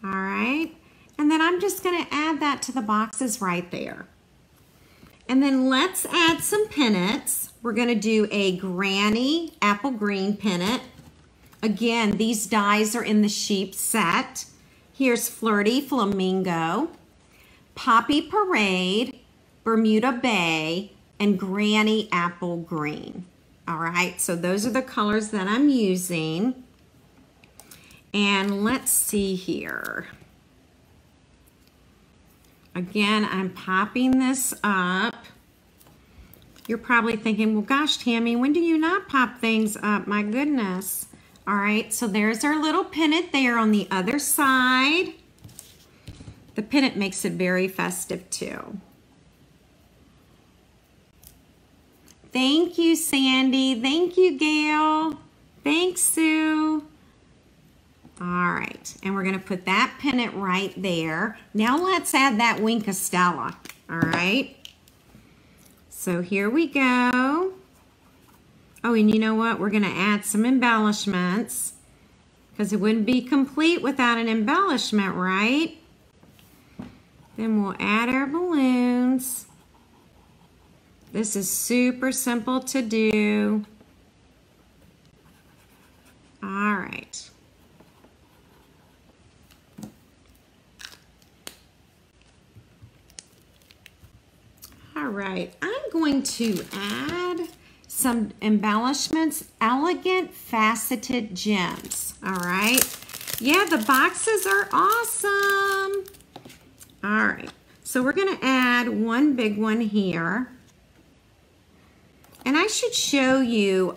All right. And then I'm just going to add that to the boxes right there. And then let's add some pennants. We're going to do a Granny apple green pennant. Again, these dies are in the sheep set. Here's Flirty Flamingo, Poppy Parade, Bermuda Bay, and Granny Apple Green. All right, so those are the colors that I'm using. And let's see here. Again, I'm popping this up. You're probably thinking, well, gosh, Tammy, when do you not pop things up? My goodness. All right, so there's our little pennant there on the other side. The pennant makes it very festive too. Thank you, Sandy. Thank you, Gail. Thanks, Sue. All right, and we're gonna put that pennant right there. Now let's add that wink of Stella, all right? So here we go. Oh, and you know what? We're gonna add some embellishments because it wouldn't be complete without an embellishment, right? Then we'll add our balloons. This is super simple to do. All right. All right, I'm going to add some embellishments, elegant faceted gems. All right. Yeah, the boxes are awesome. All right, so we're gonna add one big one here. And I should show you,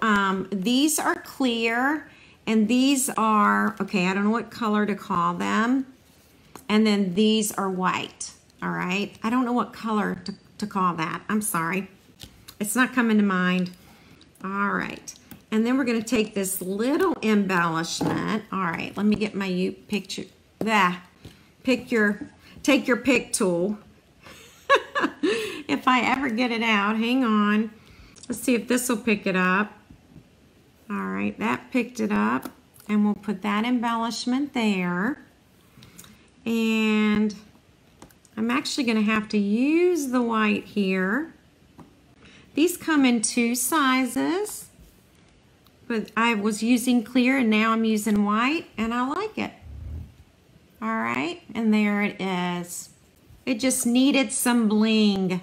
these are clear and these are, okay, I don't know what color to call them. And then these are white, all right? I don't know what color to call that. I'm sorry. It's not coming to mind. All right. And then we're going to take this little embellishment. All right. Let me get my picture. Take your pick tool. If I ever get it out, hang on. Let's see if this will pick it up. All right. That picked it up. And we'll put that embellishment there. And I'm actually going to have to use the white here. These come in 2 sizes, but I was using clear and now I'm using white and I like it. All right, and there it is. It just needed some bling.